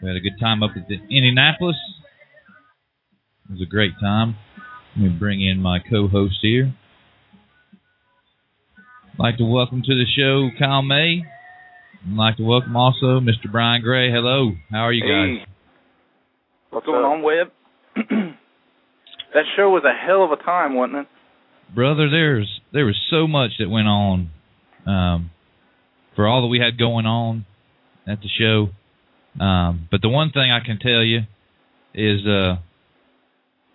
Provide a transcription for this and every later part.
We had a good time up at Indianapolis. It was a great time. Let me bring in my co-host here. I'd like to welcome to the show Kyle May. I'd like to welcome also Mr. Brian Gray. Hello. How are you guys? Hey. What's going on, Webb? That show was a hell of a time, wasn't it? Brother, there was so much that went on for all that we had going on at the show. But the one thing I can tell you is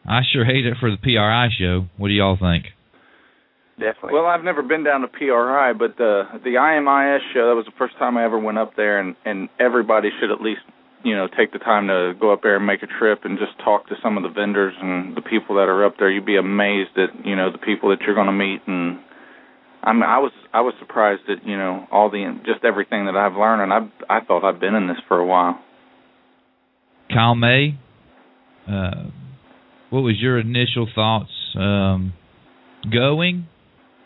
I sure hate it for the PRI show. What do y'all think? Definitely. Well, I've never been down to PRI, but the IMIS show, that was the first time I ever went up there, and everybody should at least, take the time to go up there and make a trip and just talk to some of the vendors and the people that are up there. You'd be amazed at, the people that you're going to meet. And I was surprised at, all just everything that I've learned, and I thought I'd been in this for a while. Kyle May, what was your initial thoughts going?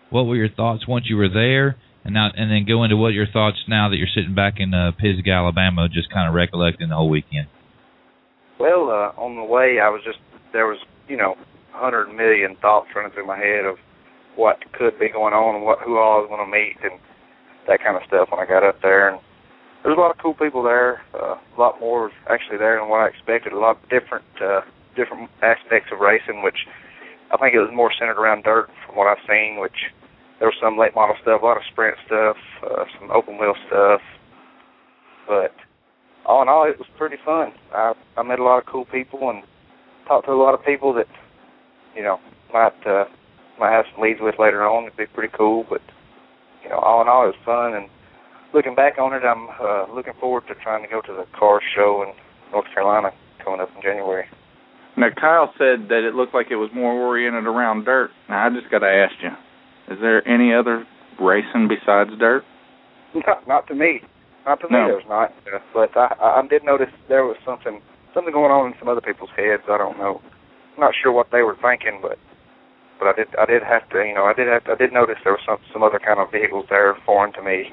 What were your thoughts once you were there? And then go into what your thoughts now that you're sitting back in Pisgah, Alabama, just kind of recollecting the whole weekend. Well, on the way, there was 100 million thoughts running through my head of what could be going on and who all I was going to meet and that kind of stuff when I got up there. And there was a lot of cool people there. A lot more actually there than what I expected. A lot of different aspects of racing, which I think it was more centered around dirt from what I've seen, which there was some late model stuff, a lot of sprint stuff, some open wheel stuff. But all in all, it was pretty fun. I met a lot of cool people and talked to a lot of people that, might have some leads with later on. It'd be pretty cool. But, all in all, it was fun. And looking back on it, I'm looking forward to trying to go to the car show in North Carolina coming up in January. Now, Kyle said that it looked like it was more oriented around dirt. Now, I just got to ask you, is there any other racing besides dirt? Not to me. Not to me, No. there's not. But I did notice there was something going on in some other people's heads. I don't know. I'm not sure what they were thinking, but I did have to, I did notice there was some other kind of vehicles there foreign to me.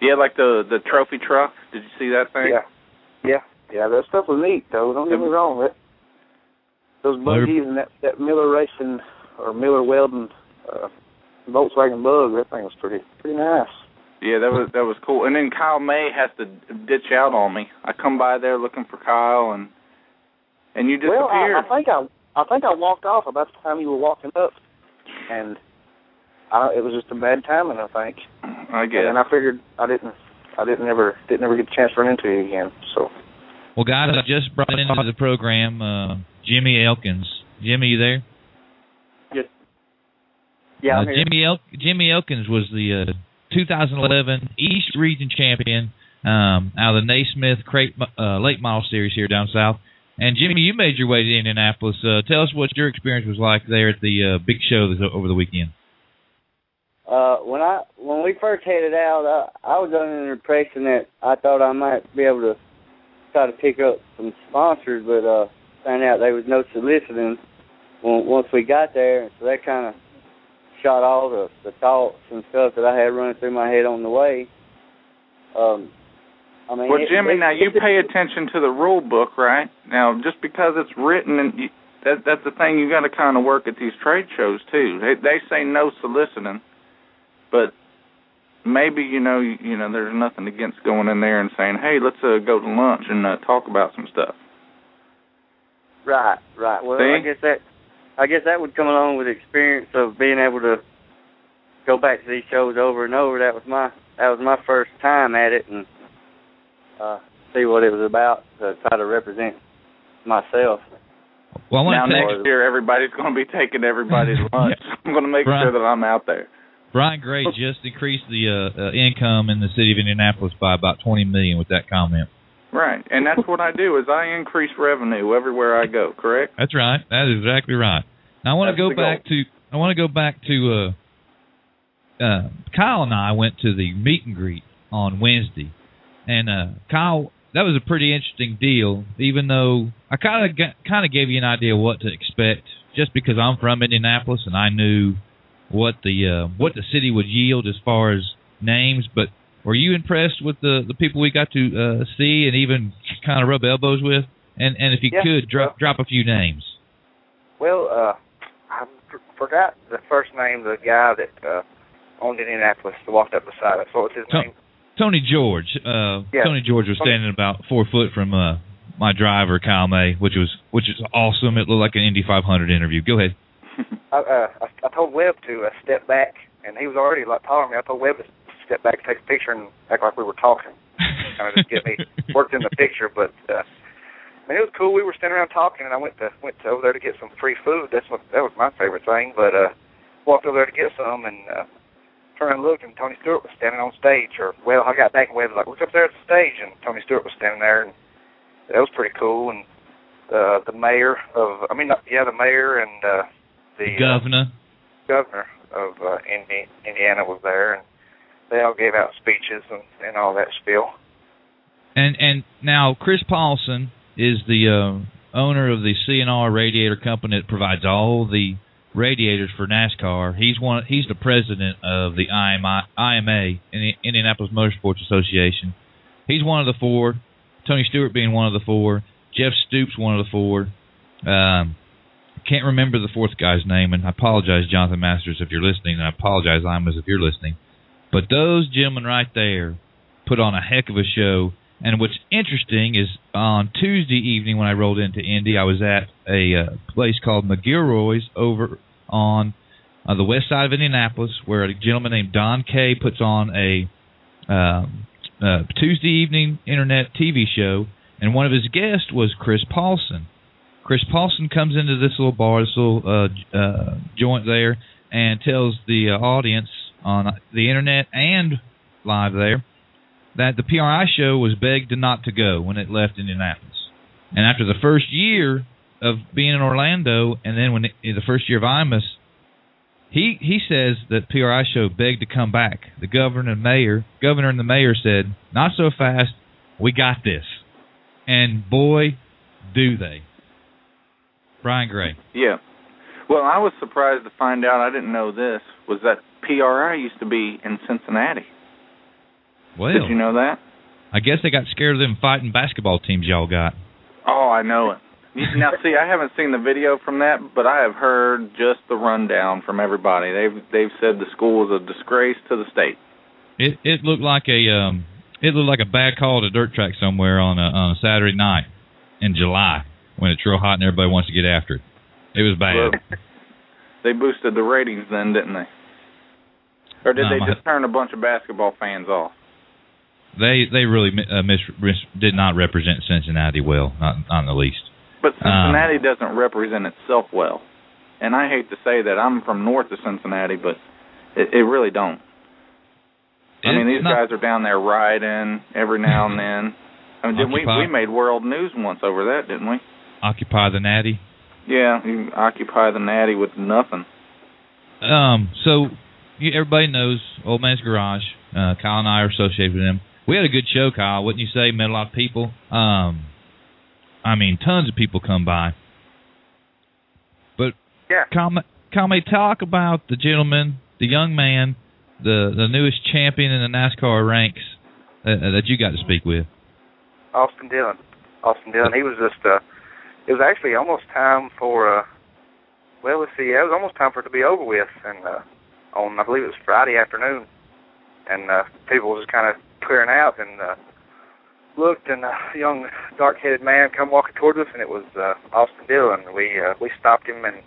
Yeah, like the trophy truck. Did you see that thing? Yeah. That stuff was neat, though. Don't get me wrong. Those buggies and that Miller Racing or Miller Weldon Volkswagen Bug, that thing was pretty nice. Yeah, that was cool. And then Kyle May has to ditch out on me. I come by there looking for Kyle, and you disappeared. Well, I think I walked off about the time you were walking up, and it was just a bad timing, I think. I guess. And I figured I didn't ever get a chance to run into you again. So. Well, guys, I just brought into the program Jimmy Elkins. Jimmy, you there? Yes. Yeah, I'm here. Jimmy Elkins was the 2011 East Region champion out of the Naismith late model series here down south. And Jimmy, you made your way to Indianapolis. Tell us what your experience was like there at the big show over the weekend. When we first headed out, I was under the impression that I thought I might be able to try to pick up some sponsors, but found out there was no soliciting once we got there, so that kind of shot all the thoughts and stuff that I had running through my head on the way. Jimmy, now you pay attention to the rule book, right? Now, just because it's written, and that's the thing, you got to kind of work at these trade shows too. They say no soliciting, but maybe there's nothing against going in there and saying, hey, let's go to lunch and talk about some stuff. Right. Well, see? I guess that would come along with the experience of being able to go back to these shows over and over. That was my first time at it, and see what it was about to try to represent myself. Well, next year everybody's going to be taking everybody's lunch. I'm going to make sure that I'm out there. Brian Gray just increased the income in the city of Indianapolis by about $20 million with that comment. Right, and that's what I do, is I increase revenue everywhere I go, correct? That's right. That is exactly right. Now, I want to go back to Kyle and I went to the meet and greet on Wednesday. And Kyle, that was a pretty interesting deal, even though I kind of gave you an idea of what to expect just because I'm from Indianapolis and I knew what the city would yield as far as names. But were you impressed with the people we got to see and even could kind of rub elbows with? And if you could, drop a few names. Well, I forgot the first name of the guy that owned Indianapolis that walked up beside us. What was his name? Tony George. Tony George was standing about 4 foot from my driver, Kyle May, which is awesome. It looked like an Indy 500 interview. Go ahead. I told Webb to step back, and he was already a lot taller than me. I told Webb to step back and take a picture and act like we were talking. Kind of just get me worked in the picture, but it was cool. We were standing around talking, and I went over there to get some free food. That was my favorite thing. But walked over there to get some, and turned and looked, and Tony Stewart was standing on stage. I got back, and Webb was like, "Look up there at the stage," and Tony Stewart was standing there, and that was pretty cool. And the mayor and the governor of Indiana was there, and they all gave out speeches and all that spiel. And now Chris Paulson is the owner of the C&R Radiator Company that provides all the radiators for NASCAR. He's the president of the IMA, Indianapolis Motorsports Association. He's one of the four. Tony Stewart being one of the four. Jeff Stoops one of the four. Can't remember the fourth guy's name, and I apologize, Jonathan Masters, if you're listening, and I apologize, Imas, if you're listening. But those gentlemen right there put on a heck of a show. And what's interesting is on Tuesday evening when I rolled into Indy, I was at a place called McGilroy's over on the west side of Indianapolis, where a gentleman named Don Kay puts on a Tuesday evening internet TV show, and one of his guests was Chris Paulson. Chris Paulson comes into this little bar, this little joint there, and tells the audience on the internet and live there that the PRI show was begged not to go when it left Indianapolis. And after the first year of being in Orlando, and then in the first year of IMUS, he says that PRI show begged to come back. The governor and the mayor said, "Not so fast, we got this." And boy, do they. Brian Gray. Yeah. Well, I was surprised to find out, I didn't know this, was that PRI used to be in Cincinnati. Well, did you know that? I guess they got scared of them fighting basketball teams y'all got. Oh, I know it. Now, see, I haven't seen the video from that, but I have heard just the rundown from everybody. They've said the school was a disgrace to the state. It looked like a bad call at a dirt track somewhere on a Saturday night in July when it's real hot and everybody wants to get after it. It was bad. Well, they boosted the ratings then, didn't they? Or did they just turn a bunch of basketball fans off? They really did not represent Cincinnati well, not in the least. But Cincinnati doesn't represent itself well. And I hate to say that. I'm from north of Cincinnati, but it really don't. I mean, these guys are down there riding every now and then. I mean, we made world news once over that, didn't we? Occupy the Natty? Yeah, you occupy the Natty with nothing. So everybody knows Old Man's Garage. Kyle and I are associated with him. We had a good show, Kyle, wouldn't you say? Met a lot of people. I mean, tons of people come by. But yeah. Kyle may talk about the gentleman, the young man, the newest champion in the NASCAR ranks that you got to speak with. Austin Dillon. He was just, it was actually almost time for, it was almost time for it to be over with. And on, I believe it was Friday afternoon. And people were just kind of clearing out and looked, and a young dark-headed man come walking towards us, and it was Austin Dillon. We stopped him and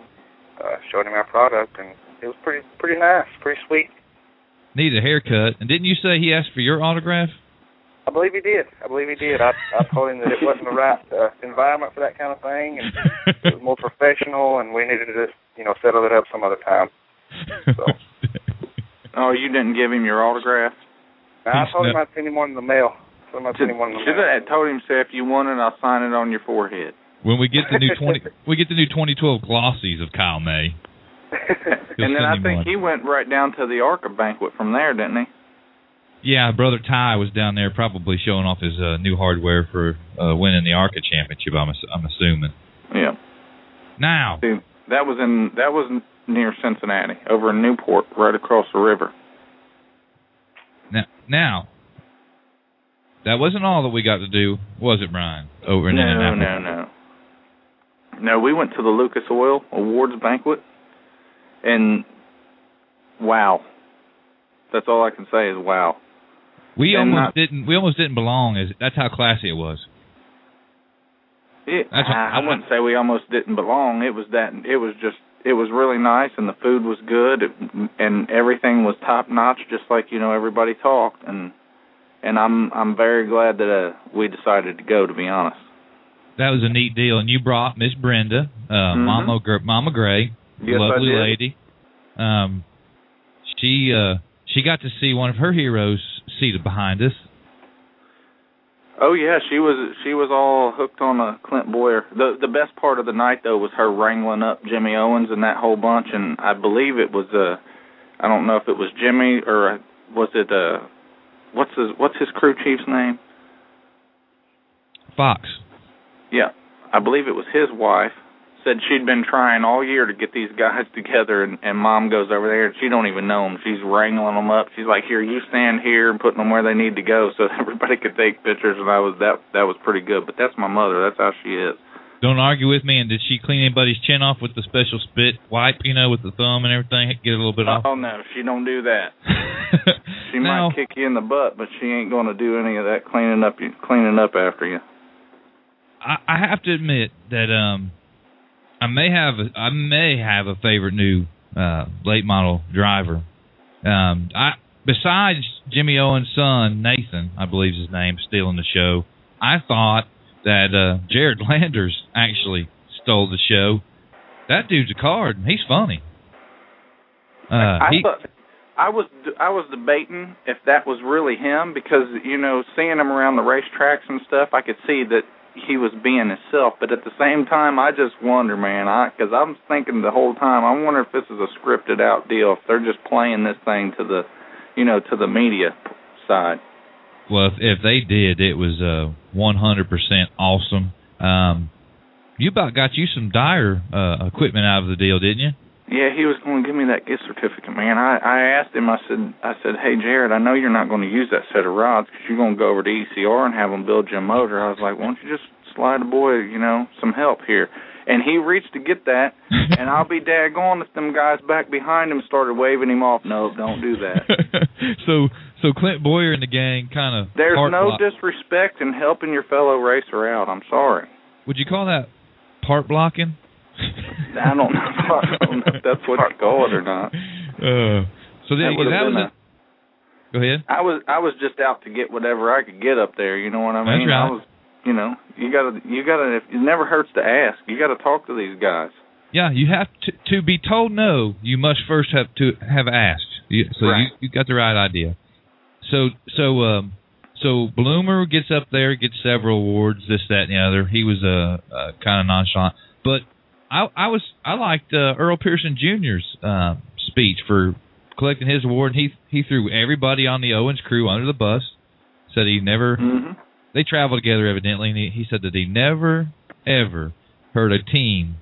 showed him our product, and it was pretty nice, pretty sweet. Needed a haircut. And didn't you say he asked for your autograph? I believe he did. I told him that it wasn't the right environment for that kind of thing, and it was more professional, and we needed to just, settle it up some other time. So. Oh, you didn't give him your autograph? I told him I'd send him one in the mail. Should have told him, say, if you want it, I'll sign it on your forehead. When we get the new 2012 glossies of Kyle May. And then I think he went right down to the ARCA banquet from there, didn't he? Yeah, Brother Ty was down there probably showing off his new hardware for winning the ARCA championship, I'm assuming. Yeah. Now. See, that was near Cincinnati, over in Newport, right across the river. Now, that wasn't all that we got to do, was it, Brian? Over in Indianapolis? No, we went to the Lucas Oil Awards banquet, and wow. That's all I can say is wow. We almost didn't belong. That's how classy it was. I wouldn't say we almost didn't belong. It was really nice, and the food was good, and everything was top notch, just like everybody talked. And I'm very glad that we decided to go. To be honest, that was a neat deal. And you brought Miss Brenda, Mama Gray, yes, lovely lady. She got to see one of her heroes seated behind us. Oh yeah, she was all hooked on Clint Boyer. The best part of the night though was her wrangling up Jimmy Owens and that whole bunch, and I believe it was I don't know if it was Jimmy or was it what's his crew chief's name? Fox. Yeah, I believe it was his wife. Said she'd been trying all year to get these guys together, and Mom goes over there, and she don't even know them. She's wrangling them up. She's like, here, you stand here, and putting them where they need to go so everybody could take pictures, and that was pretty good. But that's my mother. That's how she is. Don't argue with me. And did she clean anybody's chin off with the special spit wipe, with the thumb and everything, get a little bit off? Oh, no, she don't do that. She might kick you in the butt, but she ain't going to do any of that cleaning up after you. I have to admit that I may have a favorite new late model driver. Besides Jimmy Owens' son Nathan, I believe is his name, stealing the show. I thought that Jared Landers actually stole the show. That dude's a card. He's funny. I was debating if that was really him because seeing him around the racetracks and stuff, I could see that he was being himself, but at the same time, I just wonder, man, because I'm thinking the whole time, I wonder if this is a scripted out deal, if they're just playing this thing to the, to the media side. Well, if they did, it was 100% awesome. You about got you some Dyer equipment out of the deal, didn't you? Yeah, he was going to give me that gift certificate, man. I asked him, I said, hey, Jared, I know you're not going to use that set of rods because you're going to go over to ECR and have them build you a motor. I was like, why don't you just slide the boy, some help here? And he reached to get that, and I'll be daggone if them guys back behind him started waving him off. No, don't do that. So Clint Boyer and the gang kind of... There's no disrespect in helping your fellow racer out. I'm sorry. Would you call that part blocking? I don't know if that's what you call it or not. So that was Go ahead. I was just out to get whatever I could get up there. You know what I mean? That's right. I was, you gotta. It never hurts to ask. You got to talk to these guys. Yeah, you have to be told no. You must first have asked. Right. You got the right idea. So Bloomer gets up there, gets several awards, this, that, and the other. He was kind of nonchalant, but I liked Earl Pearson Jr.'s speech for collecting his award. He threw everybody on the Owens crew under the bus. Said he never. Mm-hmm. They travel together evidently, and he said that he never ever heard a team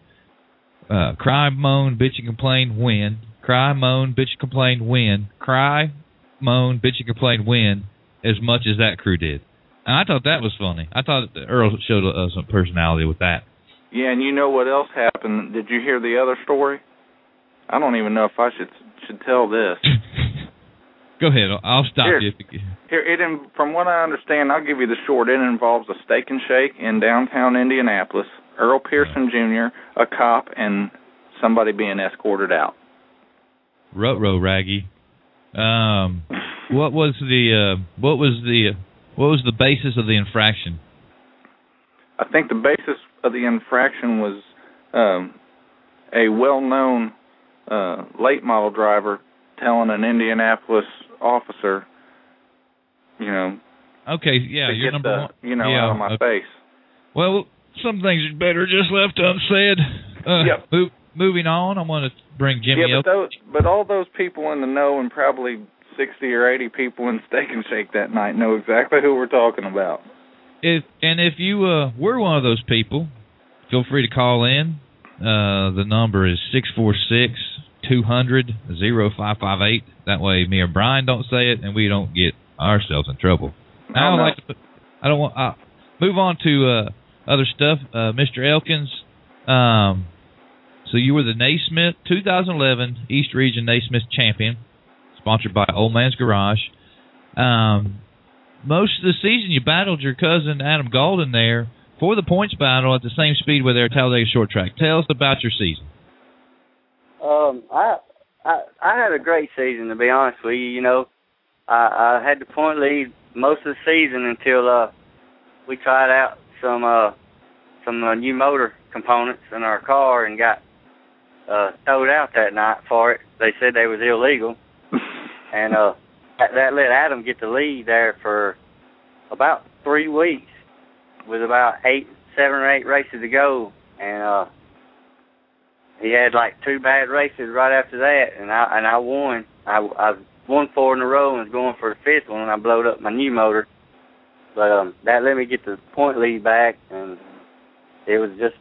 cry, moan, bitch, and complain, win. Cry, moan, bitch, and complain, win. Cry, moan, bitch, and complain, win. As much as that crew did. And I thought that was funny. I thought Earl showed some personality with that. Yeah, and you know what else happened? Did you hear the other story? I don't even know if I should tell this. Go ahead. I'll stop you. From what I understand, I'll give you the short. It involves a steak and shake in downtown Indianapolis, Earl Pearson Jr., a cop, and somebody being escorted out. Ruh-roh, Raggy. What was the basis of the infraction? I think the basis of the infraction was a well-known late model driver telling an Indianapolis officer, Okay, yeah, you're number one. Out of my face. Well, some things are better just left unsaid. Yep. Moving on, I want to bring Jimmy up. But all those people in the know, and probably 60 or 80 people in Steak and Shake that night, know exactly who we're talking about. If you were one of those people, feel free to call in. The number is 646-200-0558. That way me or Brian don't say it, and we don't get ourselves in trouble. Now, I don't want. Move on to other stuff. Mr. Elkins. So you were the Naismith 2011 East Region Naismith champion, sponsored by Old Man's Garage. Most of the season, you battled your cousin Adam Golden there for the points battle at the same speedway there at Talladega Short Track. Tell us about your season. I had a great season, to be honest with you. You know, I had the point lead most of the season until we tried out some new motor components in our car and got towed out that night for it. They said they was illegal, and that let Adam get the lead there for about 3 weeks with about 7 or 8 races to go, and he had like 2 bad races right after that, and I won. I won 4 in a row and was going for the 5th one, and I blowed up my new motor. But that let me get the point lead back, and it was just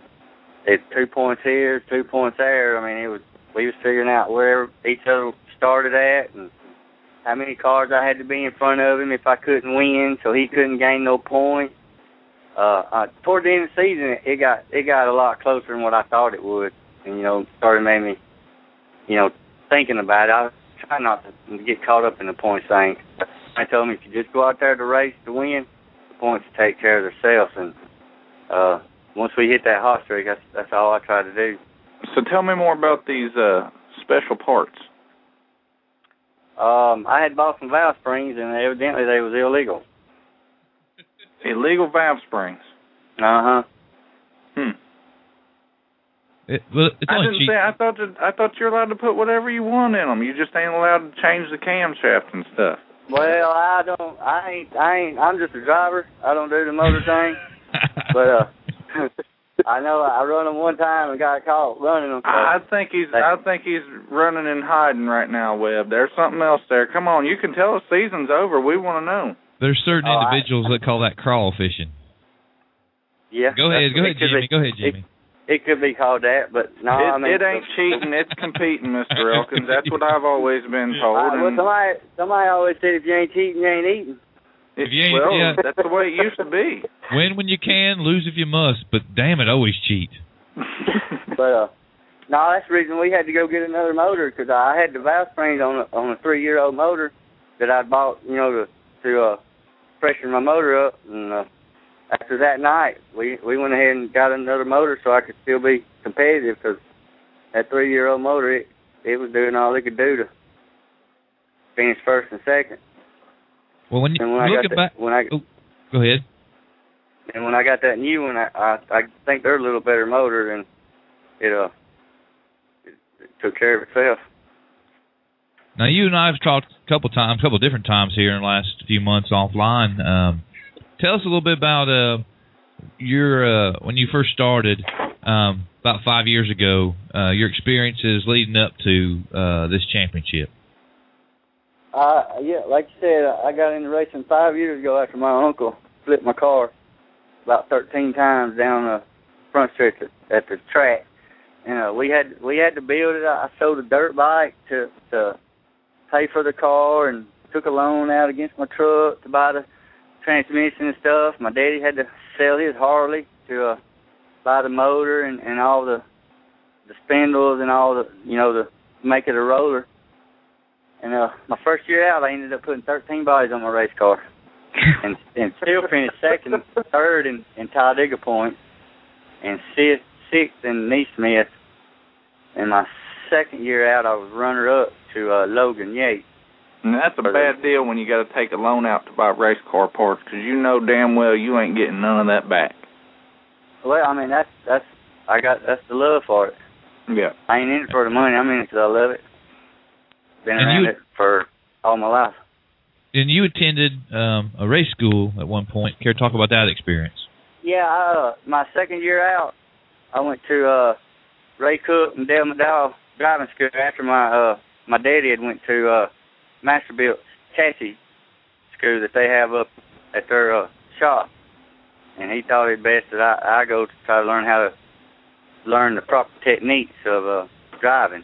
2 points here, 2 points there. I mean, we was figuring out where each other started at and how many cars I had to be in front of him if I couldn't win, so he couldn't gain no points. Toward the end of the season, it got a lot closer than what I thought it would, and started made me, thinking about it. I try not to get caught up in the points thing. I told him if you just go out there to race to win, the points take care of themselves, and once we hit that hot streak, that's all I try to do. So tell me more about these special parts. I had bought some valve springs, and evidently they was illegal. Illegal valve springs? Uh-huh. I thought you're allowed to put whatever you want in them. You just ain't allowed to change the camshaft and stuff. Well, I ain't. I'm just a driver. I don't do the motor thing. But I know I run them one time and got caught running them. So I think he's running and hiding right now, Webb. There's something else there. Come on, you can tell the season's over. We want to know. There's certain individuals that call that crawl fishing. Yeah. Go ahead, Jimmy. It could be called that, but no, it ain't cheating. It's competing, Mr. Elkins. That's what I've always been told. Well, somebody always said if you ain't cheating, you ain't eating. That's the way it used to be. Win when you can, lose if you must, but damn it, always cheat. But no, that's the reason we had to go get another motor, because I had the valve springs on a 3-year-old motor that I bought, to freshen my motor up. And after that night, we went ahead and got another motor so I could still be competitive, because that 3-year-old motor, it was doing all it could do to finish first and second. Well, go ahead. And when I got that new one, I think they're a little better motor, and it took care of itself. Now, you and I have talked a couple different times here in the last few months offline. Tell us a little bit about your when you first started about 5 years ago, your experiences leading up to this championship. Yeah, like you said, I got into racing 5 years ago after my uncle flipped my car about 13 times down the front stretch at the track. And we had to build it. I sold a dirt bike to pay for the car, and took a loan out against my truck to buy the transmission and stuff. My daddy had to sell his Harley to buy the motor and all the spindles and all to make it a roller. And my first year out, I ended up putting 13 bodies on my race car, and still finished second, third in Talladega points, and sixth in Naismith. And my second year out, I was runner-up to Logan Yates. And that's a bad deal when you got to take a loan out to buy race car parts, because you know damn well you ain't getting none of that back. Well, I mean that's the love for it. Yeah. I ain't in it for the money. I'm in it because I love it. Been around it for all my life. And you attended a race school at one point. Care to talk about that experience? Yeah, my second year out, I went to Ray Cook and Dale McDowell driving school after my daddy had went to Masterbuilt chassis school that they have up at their shop, and he thought it best that I go to try to learn how to learn the proper techniques of driving.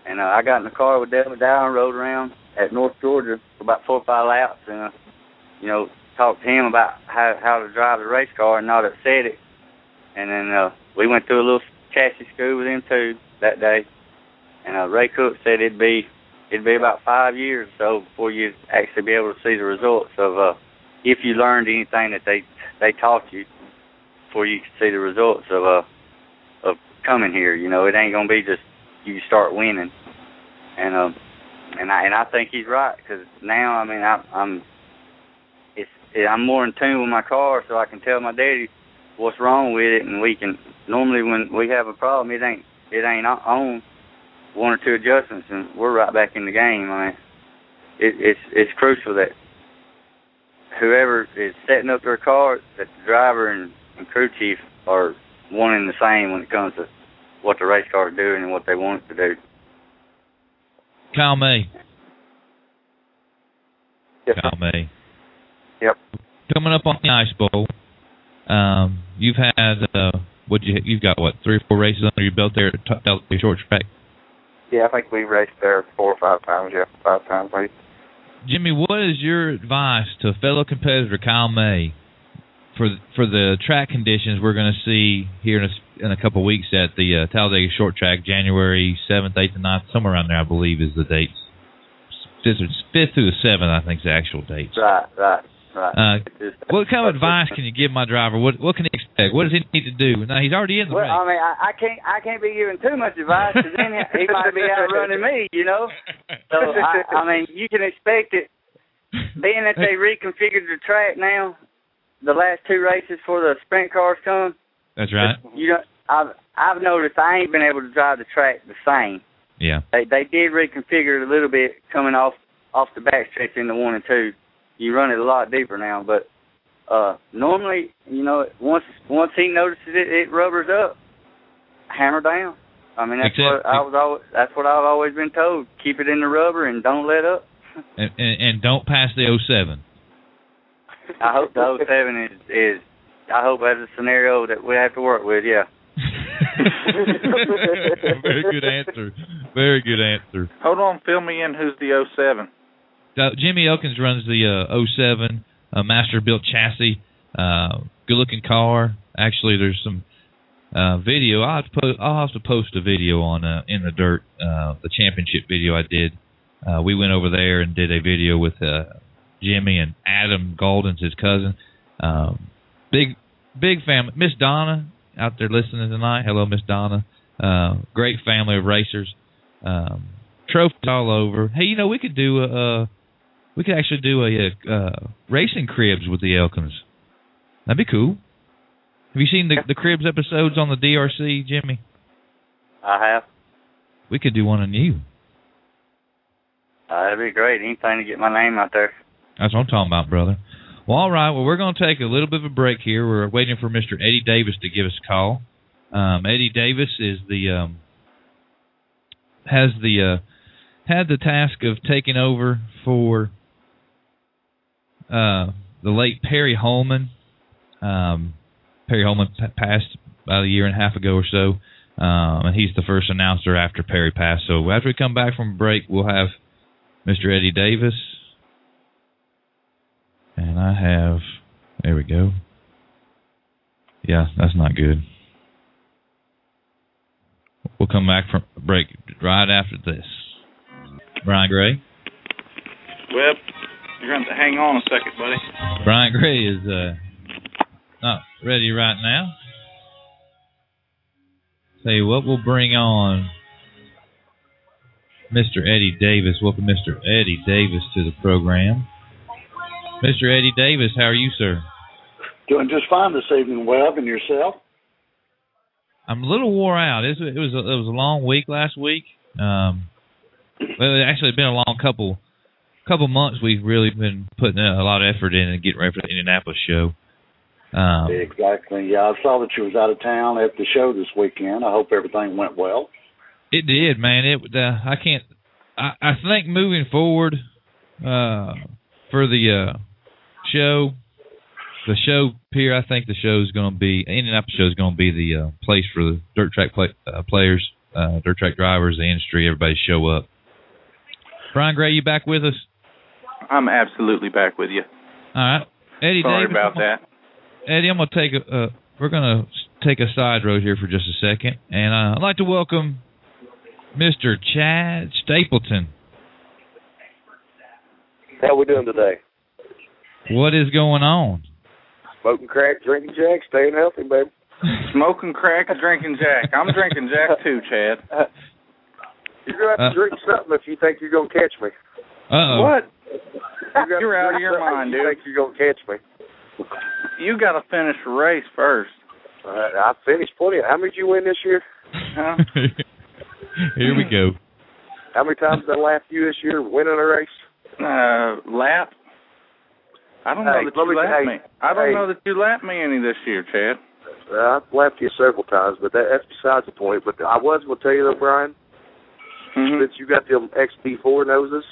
And I got in the car with Dale McDowell and rode around at North Georgia for about 4 or 5 laps, and talked to him about how to drive the race car and not upset it. And then we went through a little chassis school with him too that day. And Ray Cook said it'd be about 5 years or so before you'd actually be able to see the results of if you learned anything that they taught you, before you could see the results of coming here. You know, it ain't gonna be just you start winning. And I think he's right, because now, I mean, I'm more in tune with my car, so I can tell my daddy what's wrong with it, and we can normally, when we have a problem, it ain't on one or two adjustments, and we're right back in the game. I mean, it's crucial that whoever is setting up their car, that the driver and crew chief are one and the same when it comes to what the race car is doing and what they want it to do. Kyle May. Yes, Kyle May. Yep. Coming up on the Ice Bowl, you've had you've got what, 3 or 4 races under your belt there at the short track? Yeah, I think we raced there 4 or 5 times. Yeah, 5 times maybe. Jimmy, what is your advice to a fellow competitor, Kyle May, for the track conditions we're going to see here in a couple of weeks at the Talladega Short Track, January 7th, 8th, and 9th, somewhere around there, I believe, is the dates. 5th through the 7th, I think, is the actual dates. Right. What kind of advice can you give my driver? What can he expect? What does he need to do? Now, he's already in the race. Well, I mean, I can't be giving too much advice, because then he might be outrunning me, you know. So I mean, you can expect it. Being that they reconfigured the track now, the last 2 races before the sprint cars come. That's right. You know, I've noticed I ain't been able to drive the track the same. Yeah. They did reconfigure it a little bit coming off the backstretch in the 1 and 2. You run it a lot deeper now, but normally, you know, once he notices it rubbers up, hammer down. I mean, that's what I've always been told. Keep it in the rubber and don't let up. And don't pass the 07. I hope the 07 is. I hope that's a scenario that we have to work with. Yeah. Very good answer. Very good answer. Hold on, fill me in. Who's the 07? Jimmy Elkins runs the 07 master-built chassis. Good-looking car. Actually, there's some video. I'll have to post a video on In the Dirt, the championship video I did. We went over there and did a video with Jimmy and Adam Golden's his cousin. Big family. Miss Donna out there listening tonight. Hello, Miss Donna. Great family of racers. Trophies all over. Hey, you know, we could actually do a racing cribs with the Elkins. That'd be cool. Have you seen the cribs episodes on the DRC, Jimmy? I have. We could do one on you. That'd be great. Anything to get my name out there. That's what I'm talking about, brother. Well, all right. Well, we're going to take a little bit of a break here. We're waiting for Mr. Eddie Davis to give us a call. Eddie Davis is had the task of taking over for the late Perry Holman. Perry Holman passed about a year and a half ago or so, and he's the first announcer after Perry passed. So after we come back from break, we'll have Mr. Eddie Davis. And there we go. Yeah, that's not good. We'll come back from break right after this. Brian Gray? Well, you're going to have to hang on a second, buddy. Brian Gray is not ready right now. Tell you what, we'll bring on Mr. Eddie Davis. Welcome Mr. Eddie Davis to the program. Mr. Eddie Davis, how are you, sir? Doing just fine this evening, Webb, and yourself? I'm a little wore out. It was a long week last week. Well, it actually been a long couple months. We've really been putting a lot of effort in and getting ready for the Indianapolis show. Exactly. Yeah, I saw that you was out of town at the show this weekend. I hope everything went well. It did, man. I think moving forward for the show here, I think the show's going to be Indianapolis show is going to be the place for the dirt track players, dirt track drivers, the industry, everybody show up. Brian Gray, you back with us? I'm absolutely back with you. All right. Eddie, sorry Davis, about that. Eddie, I'm gonna we're gonna take a side road here for just a second, and I'd like to welcome Mr. Chad Stapleton. How we doing today? What is going on? Smoking crack, drinking Jack, staying healthy, baby. Smoking crack and drinking Jack. I'm drinking Jack too, Chad. You're going to have to drink something if you think you're going to catch me. Uh-oh. What? You're out of your mind, dude. You think you're going to catch me. You got to finish the race first. I finished plenty. How many did you win this year? Huh? Here we go. How many times did I lap you this year winning a race? Lap? I don't know that you lapped me. I don't know that you lapped me any this year, Chad. I've lapped you several times, but that's besides the point. But I was going to tell you, though, Brian, since you got them XD4 noses.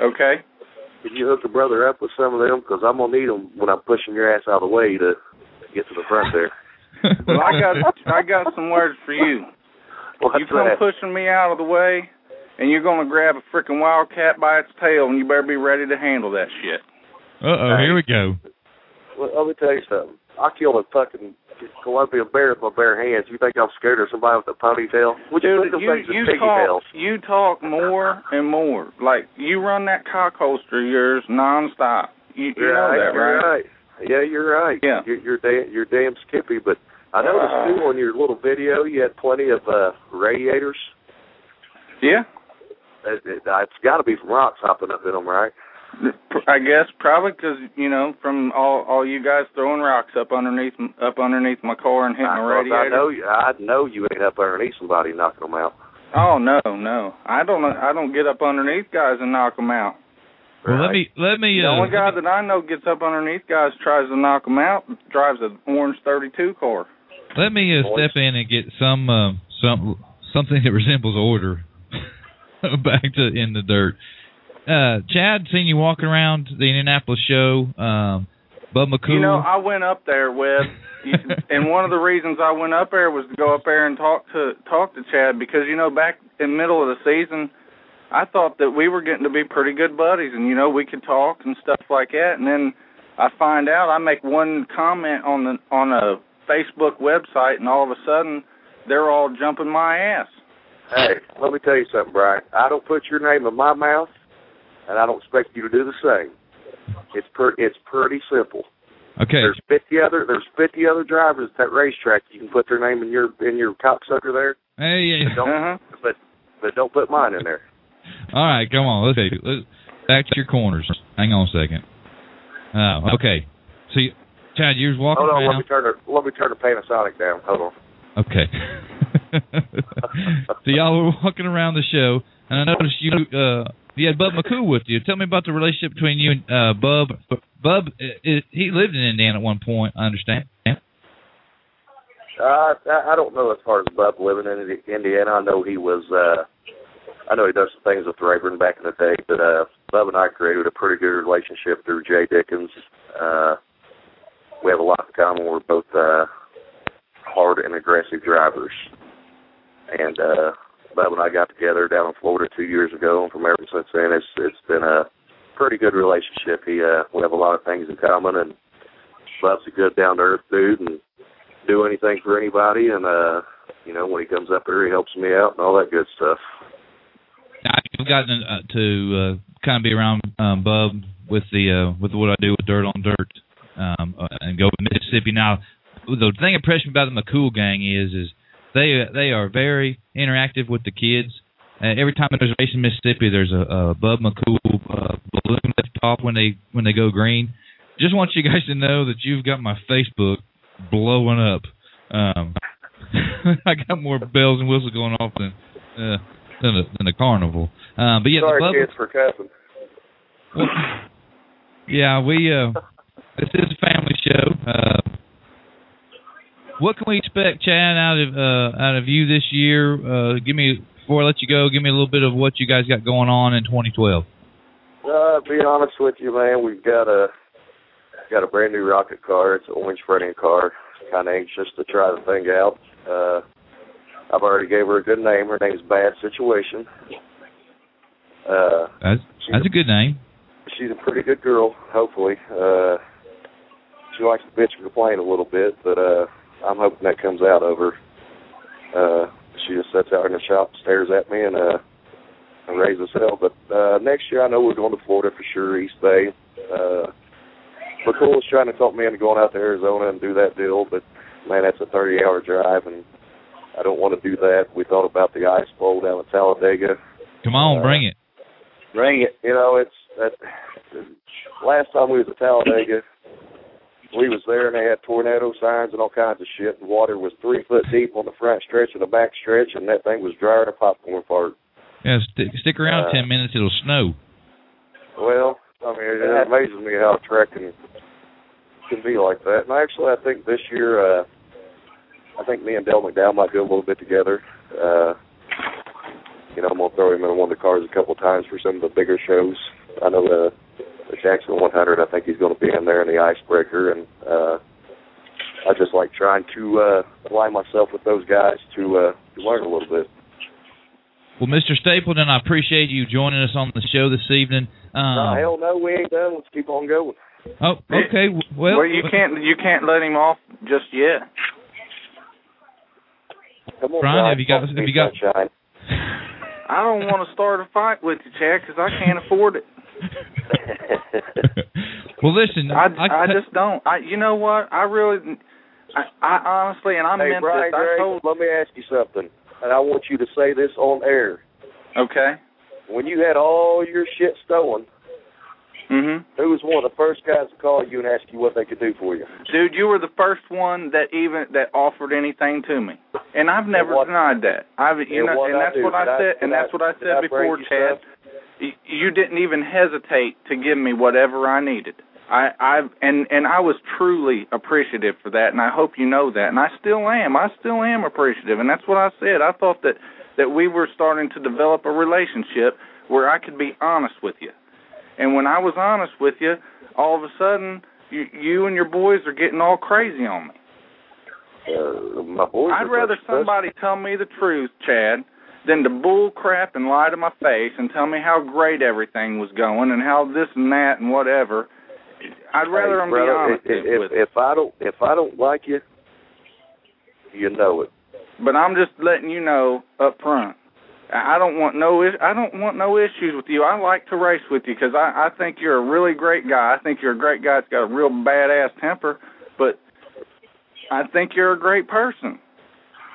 Okay. Can you hook a brother up with some of them? Because I'm going to need them when I'm pushing your ass out of the way to get to the front there. Well, I got some words for you. You come pushing me out of the way, and you're going to grab a freaking wildcat by its tail, and you better be ready to handle that shit. Uh-oh, here we go. Well, let me tell you something. I killed a fucking Colombian bear with my bare hands. You think I'm scared of somebody with a ponytail? You talk more and more. Like, you run that cock holster of yours nonstop. You know that, right? Yeah, you're right. Yeah. You're damn skippy, but I noticed too on your little video you had plenty of radiators. Yeah. It's got to be from rocks hopping up in them, right? I guess probably because from all you guys throwing rocks up underneath my car and hitting the radiator. I know you ain't up underneath somebody knocking them out. Oh no, I don't get up underneath guys and knock them out. Well, right. let me. The only guy that I know gets up underneath guys, tries to knock them out, drives an orange 32 car. Let me step in and get something that resembles order back in the dirt. Chad, seen you walking around the Indianapolis show. Bub McCool. I went up there, Webb, and one of the reasons I went up there was to go up there and talk to Chad because back in the middle of the season, I thought that we were getting to be pretty good buddies, and we could talk and stuff like that. And then I find out, I make one comment on a Facebook website, and all of a sudden they're all jumping my ass. Hey, let me tell you something, Brian. I don't put your name in my mouth. And I don't expect you to do the same. It's pretty simple. Okay. There's 50 other drivers at that racetrack. You can put their name in your cocksucker there. Hey, yeah. But don't put mine in there. All right, come on. Let's back to your corners. Hang on a second. Okay. So, Chad, you was walking around. Hold on. Let me turn the Panasonic down. Hold on. Okay. So y'all were walking around the show, and I noticed you had Bub McCool with you. Tell me about the relationship between you and Bub. Bub, he lived in Indiana at one point, I understand. I don't know as far as Bub living in Indiana. I know he was. I know he does some things with Rayburn back in the day, but Bub and I created a pretty good relationship through Jay Dickens. We have a lot in common. We're both hard and aggressive drivers, and Bub and I got together down in Florida 2 years ago, and from ever since then, it's been a pretty good relationship. We have a lot of things in common, and Bub's a good down-to-earth dude, and do anything for anybody, and when he comes up here, he helps me out and all that good stuff. I've gotten to kind of be around Bub with what I do with Dirt on Dirt, and go to Mississippi. Now, the thing that impressed me about the McCool gang is they are very interactive with the kids. Every time there's a race in Mississippi, there's a Bub McCool balloon lift off when they go green. Just want you guys to know that you've got my Facebook blowing up. I got more bells and whistles going off than the carnival. But yeah, sorry, kids, for cussing. Well, yeah, this is a family show. What can we expect, Chad, out of you this year? Before I let you go, give me a little bit of what you guys got going on in 2012. Be honest with you, man, we've got a brand new rocket car. It's an orange fretting car. Kind of anxious to try the thing out. I've already gave her a good name. Her name's Bad Situation. That's a good name. she's a pretty good girl, hopefully. She likes to bitch and complain a little bit, but I'm hoping that comes out of her. She just sits out in the shop, stares at me, and raises hell. But next year, I know we're going to Florida for sure, East Bay. McCool's trying to talk me into going out to Arizona and do that deal, but, man, that's a 30-hour drive, and I don't want to do that. We thought about the Ice Bowl down at Talladega. Come on, bring it. Bring it. You know, it's that. Last time we was at Talladega, we was there and they had tornado signs and all kinds of shit, and water was 3 foot deep on the front stretch and the back stretch, and that thing was drier than a popcorn fart. Yeah, stick around 10 minutes, it'll snow. Well, I mean, it amazes me how a track can be like that. And actually, I think this year, I think me and Del McDowell might do a little bit together. You know, I'm going to throw him in one of the cars a couple of times for some of the bigger shows. I know the Jackson 100, I think he's going to be in there in the Icebreaker, and I just like trying to align myself with those guys to learn a little bit. Well, Mr. Stapleton, I appreciate you joining us on the show this evening. Hell no, we ain't done. Let's keep on going. Oh, okay. Well, you can't let him off just yet. Come on, Brian, have you got? Sunshine. I don't want to start a fight with you, Chad, because I can't afford it. Well, listen, I just don't. You know what? I honestly, and I meant Brian, this. Let me ask you something, and I want you to say this on air. Okay. When you had all your shit stolen, who was one of the first guys to call you and ask you what they could do for you? Dude, you were the first one that offered anything to me, and I've never denied that. That's what I said before, Chad. You didn't even hesitate to give me whatever I needed. I was truly appreciative for that, and I hope you know that. And I still am. I still am appreciative, and that's what I said. I thought that we were starting to develop a relationship where I could be honest with you. And when I was honest with you, all of a sudden, you and your boys are getting all crazy on me. I'd rather somebody tell me the truth, Chad, than to bull crap and lie to my face and tell me how great everything was going and how this and that and whatever. I'd rather them be honest with it. If I don't like you, you know it. But I'm just letting you know up front. I don't want no issues with you. I like to race with you because I think you're a really great guy. I think you're a great guy that's got a real badass temper, but I think you're a great person.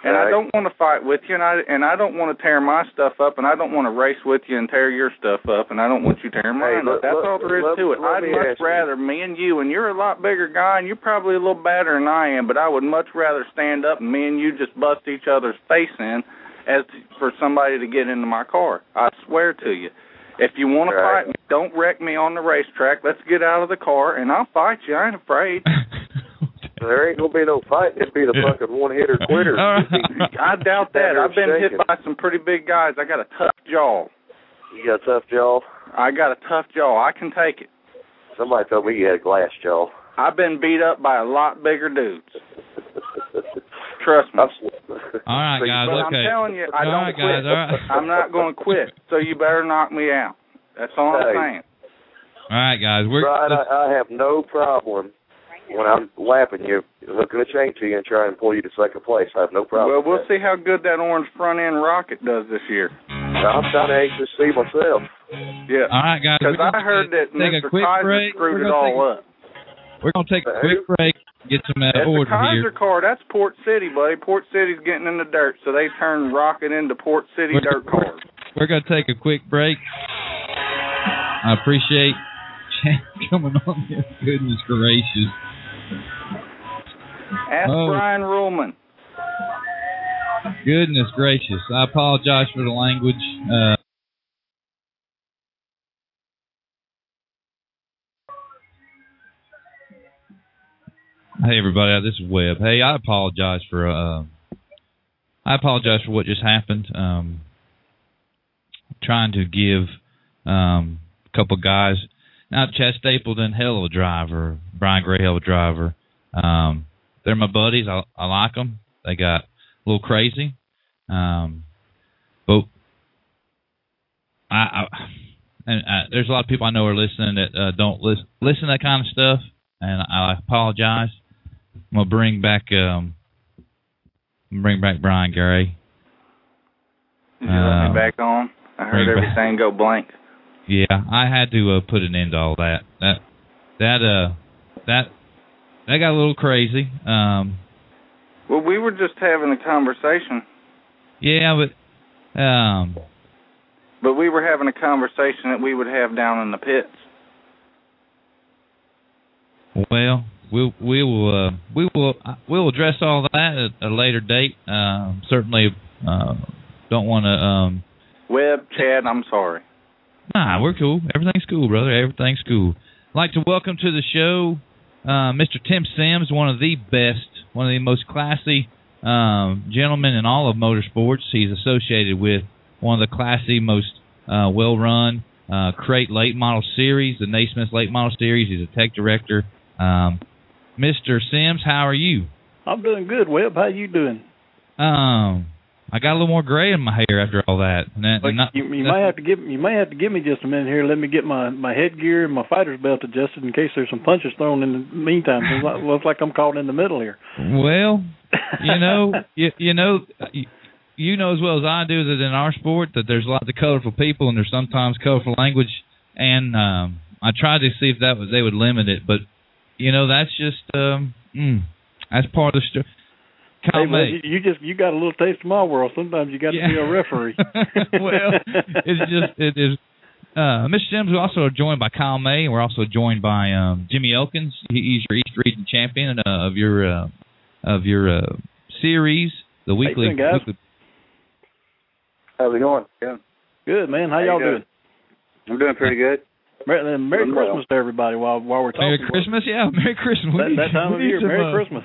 And I don't want to fight with you, and I don't want to tear my stuff up, and I don't want to race with you and tear your stuff up, and I don't want you tearing mine up. That's all there is to it. I'd much rather me and you, and you're a lot bigger guy, and you're probably a little badder than I am, but I would much rather stand up and me and you just bust each other's face in for somebody to get into my car. I swear to you. If you want to fight me, don't wreck me on the racetrack. Let's get out of the car, and I'll fight you. I ain't afraid. There ain't going to be no fighting. It'd be the fucking one-hitter quitter. I doubt that. I've been hit by some pretty big guys. I got a tough jaw. You got a tough jaw? I got a tough jaw. I can take it. Somebody told me you had a glass jaw. I've been beat up by a lot bigger dudes. Trust me. All right, guys. But okay. I'm telling you, I don't quit. Guys, I'm not going to quit. So you better knock me out. That's all I'm saying. All right, guys. Brian, I have no problem when I'm lapping you, hooking a chain to you and trying to pull you to second place. I have no problem. Well, we'll see how good that orange front end rocket does this year. I'm kind of anxious to see myself. Yeah. All right, guys. Because I heard that Mr. Kaiser screwed it all up. We're going to take a quick break. Get some order the Kaiser here. car, that's Port City, buddy. Port City's getting in the dirt, so they turn rocket into Port City dirt cars. We're going to take a quick break. I appreciate Chad coming on here. Goodness gracious. Ask Brian Ruhlman. Goodness gracious. I apologize for the language. Hey everybody, this is Webb. Hey, I apologize for what just happened. Trying to give a couple guys. Now, Chad Stapleton, hell of a driver. Brian Gray, hell of a driver. They're my buddies. I like them. They got a little crazy. But and there's a lot of people I know are listening that don't listen to that kind of stuff, and I apologize. I'm gonna bring back Brian Gray. Did you let me back on? I heard everything go blank. Yeah, I had to put an end to all that. That got a little crazy. Well, we were just having a conversation. Yeah, but we were having a conversation that we would have down in the pits. Well, we'll address all that at a later date. Certainly, don't want to. Webb, Chad, I'm sorry. Nah, we're cool. Everything's cool, brother. Everything's cool. I'd like to welcome to the show Mr. Tim Sims, one of the best, one of the most classy gentlemen in all of motorsports. He's associated with one of the classy, most well-run crate late model series, the Naismith late model series. He's a tech director. Mr. Sims, how are you? I'm doing good, Webb. How you doing? I got a little more gray in my hair after all that. You may have to give me just a minute here. Let me get my headgear and my fighter's belt adjusted in case there's some punches thrown in the meantime. It looks like I'm caught in the middle here. Well, you know as well as I do that in our sport that there's lots of colorful people and there's sometimes colorful language, and I tried to see if they would limit it, but that's just that's part of the story. Hey, you got a little taste of my world. Sometimes you got to be a referee. Well, it is. Mr. Sims, we also are joined by Kyle May, and we're also joined by Jimmy Elkins. He's your East Region champion of your series, the weekly. Hey, guys. How's it going? Good, man. How y'all doing? I'm doing pretty good. Merry Christmas to everybody while we're talking. Merry Christmas, yeah. Merry Christmas. That time of year. Merry Christmas.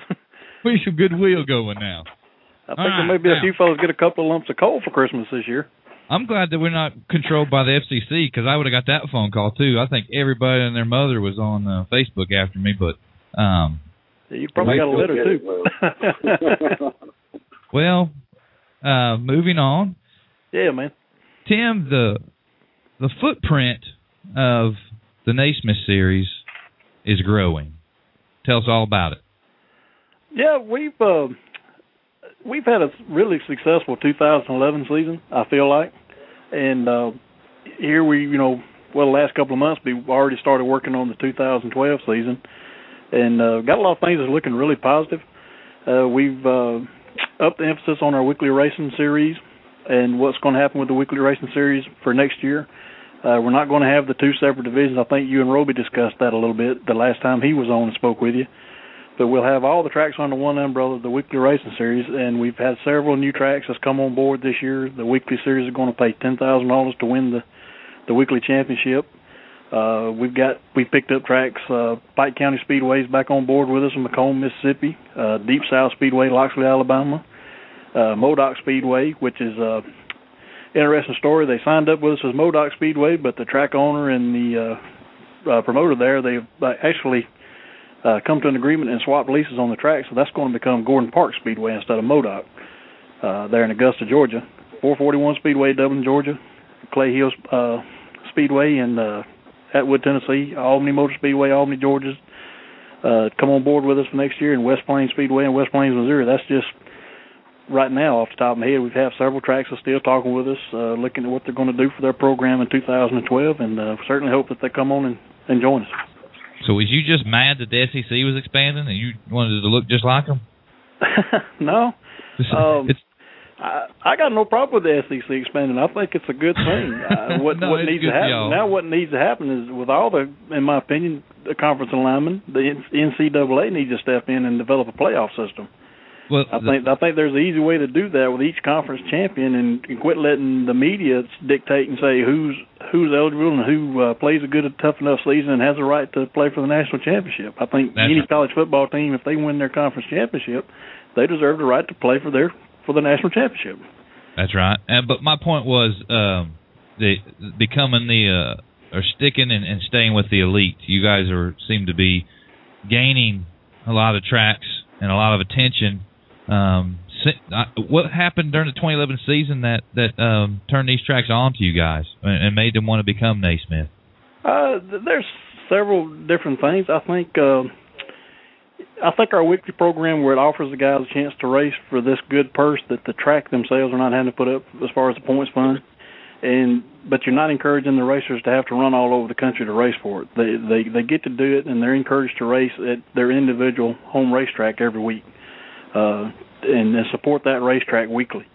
We need some goodwill going now. I think there may be a few fellas get a couple of lumps of coal for Christmas this year. I'm glad that we're not controlled by the FCC because I would have got that phone call too. I think everybody and their mother was on Facebook after me, but you probably got a letter too. Well, moving on. Yeah, man. Tim, the footprint of the Naismith series is growing. Tell us all about it. Yeah, we've had a really successful 2011 season, I feel like, and here the last couple of months we've already started working on the 2012 season, and got a lot of things that's looking really positive. We've upped the emphasis on our weekly racing series and what's going to happen with the weekly racing series for next year. We're not going to have the two separate divisions. I think you and Roby discussed that a little bit the last time he was on and spoke with you. But we'll have all the tracks under one umbrella, the weekly racing series, and we've had several new tracks that's come on board this year. The weekly series are going to pay $10,000 to win the weekly championship. We picked up tracks. Pike County Speedway is back on board with us in Macomb, Mississippi. Deep South Speedway, Loxley, Alabama. Modoc Speedway, which is interesting story. They signed up with us as Modoc Speedway, but the track owner and the promoter there, they've actually come to an agreement and swapped leases on the track, so that's going to become Gordon Park Speedway instead of Modoc there in Augusta, Georgia. 441 Speedway, Dublin, Georgia. Clay Hill Speedway in Atwood, Tennessee. Albany Motor Speedway, Albany, Georgia. Come on board with us for next year. And West Plains Speedway in West Plains, Missouri. That's just right now off the top of my head. We've had several tracks that are still talking with us, looking at what they're going to do for their program in 2012, and certainly hope that they come on and join us. So was you just mad that the SEC was expanding and you wanted to look just like them? No. I got no problem with the SEC expanding. I think it's a good thing. What needs to happen now? What needs to happen is with all the, in my opinion, the conference alignment, the NCAA needs to step in and develop a playoff system. Well, I think there's an easy way to do that with each conference champion, and quit letting the media dictate and say who's eligible and who plays a good, tough enough season and has a right to play for the national championship. I think any college football team, if they win their conference championship, they deserve the right to play for the national championship. That's right. But my point was becoming or sticking and staying with the elite. You guys seem to be gaining a lot of tracks and a lot of attention. what happened during the 2011 season that turned these tracks on to you guys and made them want to become Naismith? There's several different things. I think our weekly program, where it offers the guys a chance to race for this good purse that the track themselves are not having to put up as far as the points fund, but you're not encouraging the racers to have to run all over the country to race for it. They get to do it, and they're encouraged to race at their individual home racetrack every week, and support that racetrack weekly.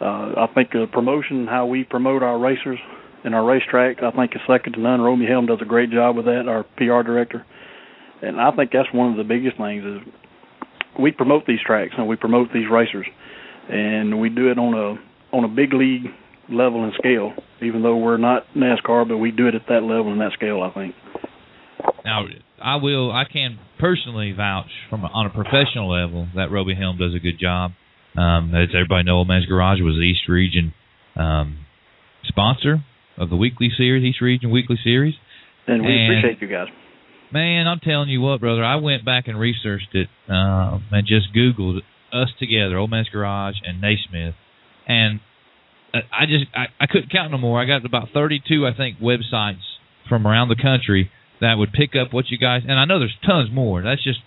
I think the promotion, how we promote our racers and our racetrack, I think is second to none. Romy Helm does a great job with that, our PR director. And I think that's one of the biggest things is we promote these tracks and we promote these racers, and we do it on a big league level and scale. Even though we're not NASCAR, but we do it at that level and that scale, I think. Now, I can personally vouch on a professional level that Roby Helm does a good job. As everybody knows, Old Man's Garage was the East Region sponsor of the weekly series, East Region Weekly Series. And we appreciate you guys. Man, I'm telling you what, brother, I went back and researched it and just Googled us together, Old Man's Garage and Naismith, and I couldn't count no more. I got about 32, I think, websites from around the country that would pick up what you guys, and I know there's tons more. That's just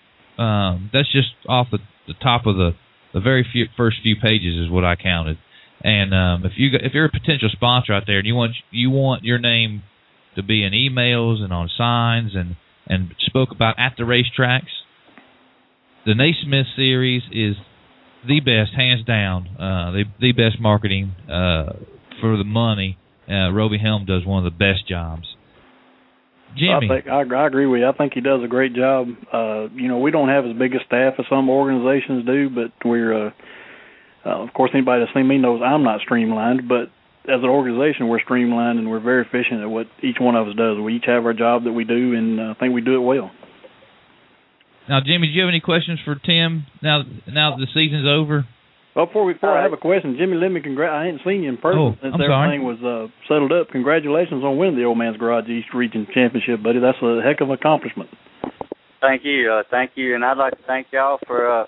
off the top of the very first few pages is what I counted. And if you're a potential sponsor out there and you want your name to be in emails and on signs and spoke about at the racetracks, the Naismith series is the best, hands down, the best marketing for the money. Roby Helm does one of the best jobs. Jimmy, I agree with you. I think he does a great job. We don't have as big a staff as some organizations do, but we're, of course, anybody that's seen me knows I'm not streamlined, but as an organization, we're streamlined and we're very efficient at what each one of us does. We each have our job that we do, and I think we do it well. Now, Jimmy, do you have any questions for Tim now that the season's over? Well, before I have a question, Jimmy, let me I hadn't seen you in person since everything was settled up. Congratulations on winning the Old Man's Garage East Region Championship, buddy. That's a heck of an accomplishment. Thank you, and I'd like to thank y'all for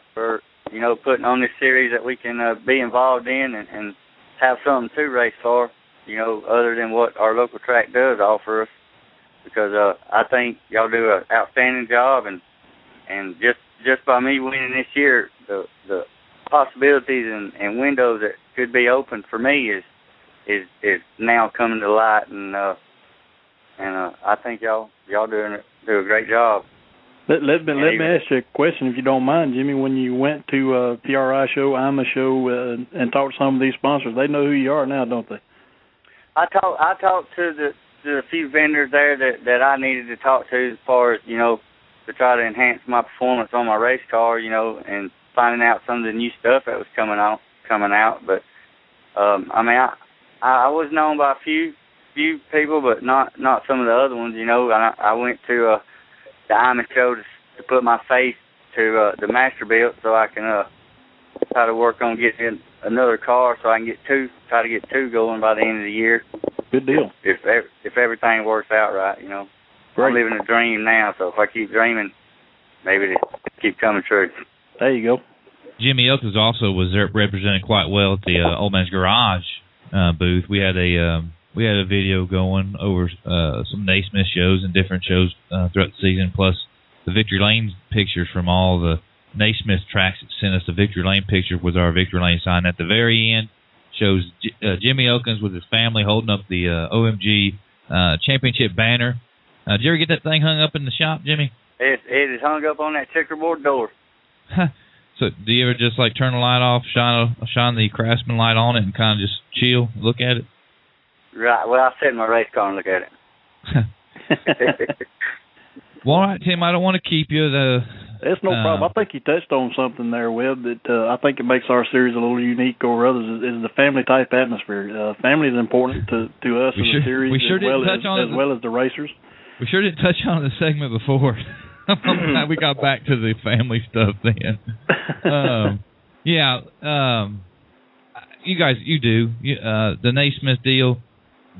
putting on this series that we can be involved in and have something to race for, other than what our local track does offer us. Because I think y'all do an outstanding job, and just by me winning this year, the possibilities and windows that could be open for me is now coming to light, and I think y'all do a great job. Let me ask you a question, if you don't mind, Jimmy. When you went to a PRI show, IMA show, and talked to some of these sponsors, they know who you are now, don't they? I talked to the few vendors there that I needed to talk to as far as to try to enhance my performance on my race car, and finding out some of the new stuff that was coming out. But I was known by a few people, but not some of the other ones. I went to the IMA show to put my face to the Masterbuilt so I can try to work on getting another car so I can try to get two going by the end of the year. Good deal. If everything works out right, Great. I'm living a dream now, so if I keep dreaming, maybe it'll keep coming true. There you go. Jimmy Elkins also was represented quite well at the Old Man's Garage booth. We had a video going over some Naismith shows and different shows throughout the season, plus the Victory Lane pictures from all the Naismith tracks that sent us the Victory Lane picture with our Victory Lane sign. At the very end shows Jimmy Elkins with his family holding up the OMG championship banner. Did you ever get that thing hung up in the shop, Jimmy? It is hung up on that checkerboard door. So do you ever just turn the light off, shine the Craftsman light on it, and kind of just chill, look at it? Right. Well, I sit in my race car and look at it. Well, all right, Tim, I don't want to keep you. It's no problem. I think you touched on something there, Webb, that I think it makes our series a little unique over others, is the family-type atmosphere. Family is important to us in the series as well as the racers. We sure didn't touch on the segment before. We got back to the family stuff then. You guys, you do. The Naismith deal,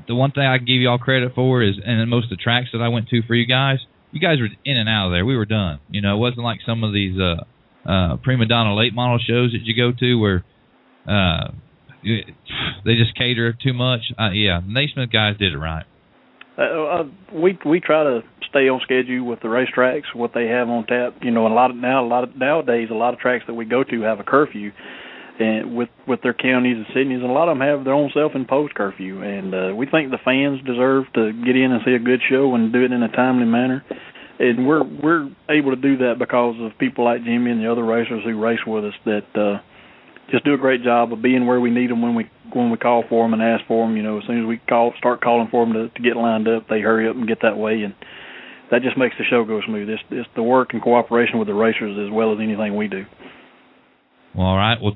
the one thing I can give you all credit for is, and most of the tracks that I went to for you guys were in and out of there. We were done. It wasn't like some of these prima donna late model shows that you go to where they just cater too much. Yeah, Naismith guys did it right. We try to stay on schedule with the racetracks, what they have on tap. You know, nowadays, a lot of tracks that we go to have a curfew, and with their counties and cities, and a lot of them have their own self-imposed curfew. And we think the fans deserve to get in and see a good show and do it in a timely manner. And we're able to do that because of people like Jimmy and the other racers who race with us that just do a great job of being where we need them when we call for them and ask for them. You know, as soon as we start calling for them to get lined up, they hurry up and get that way, and that just makes the show go smooth. It's the work and cooperation with the racers as well as anything we do. Well, all right. Well,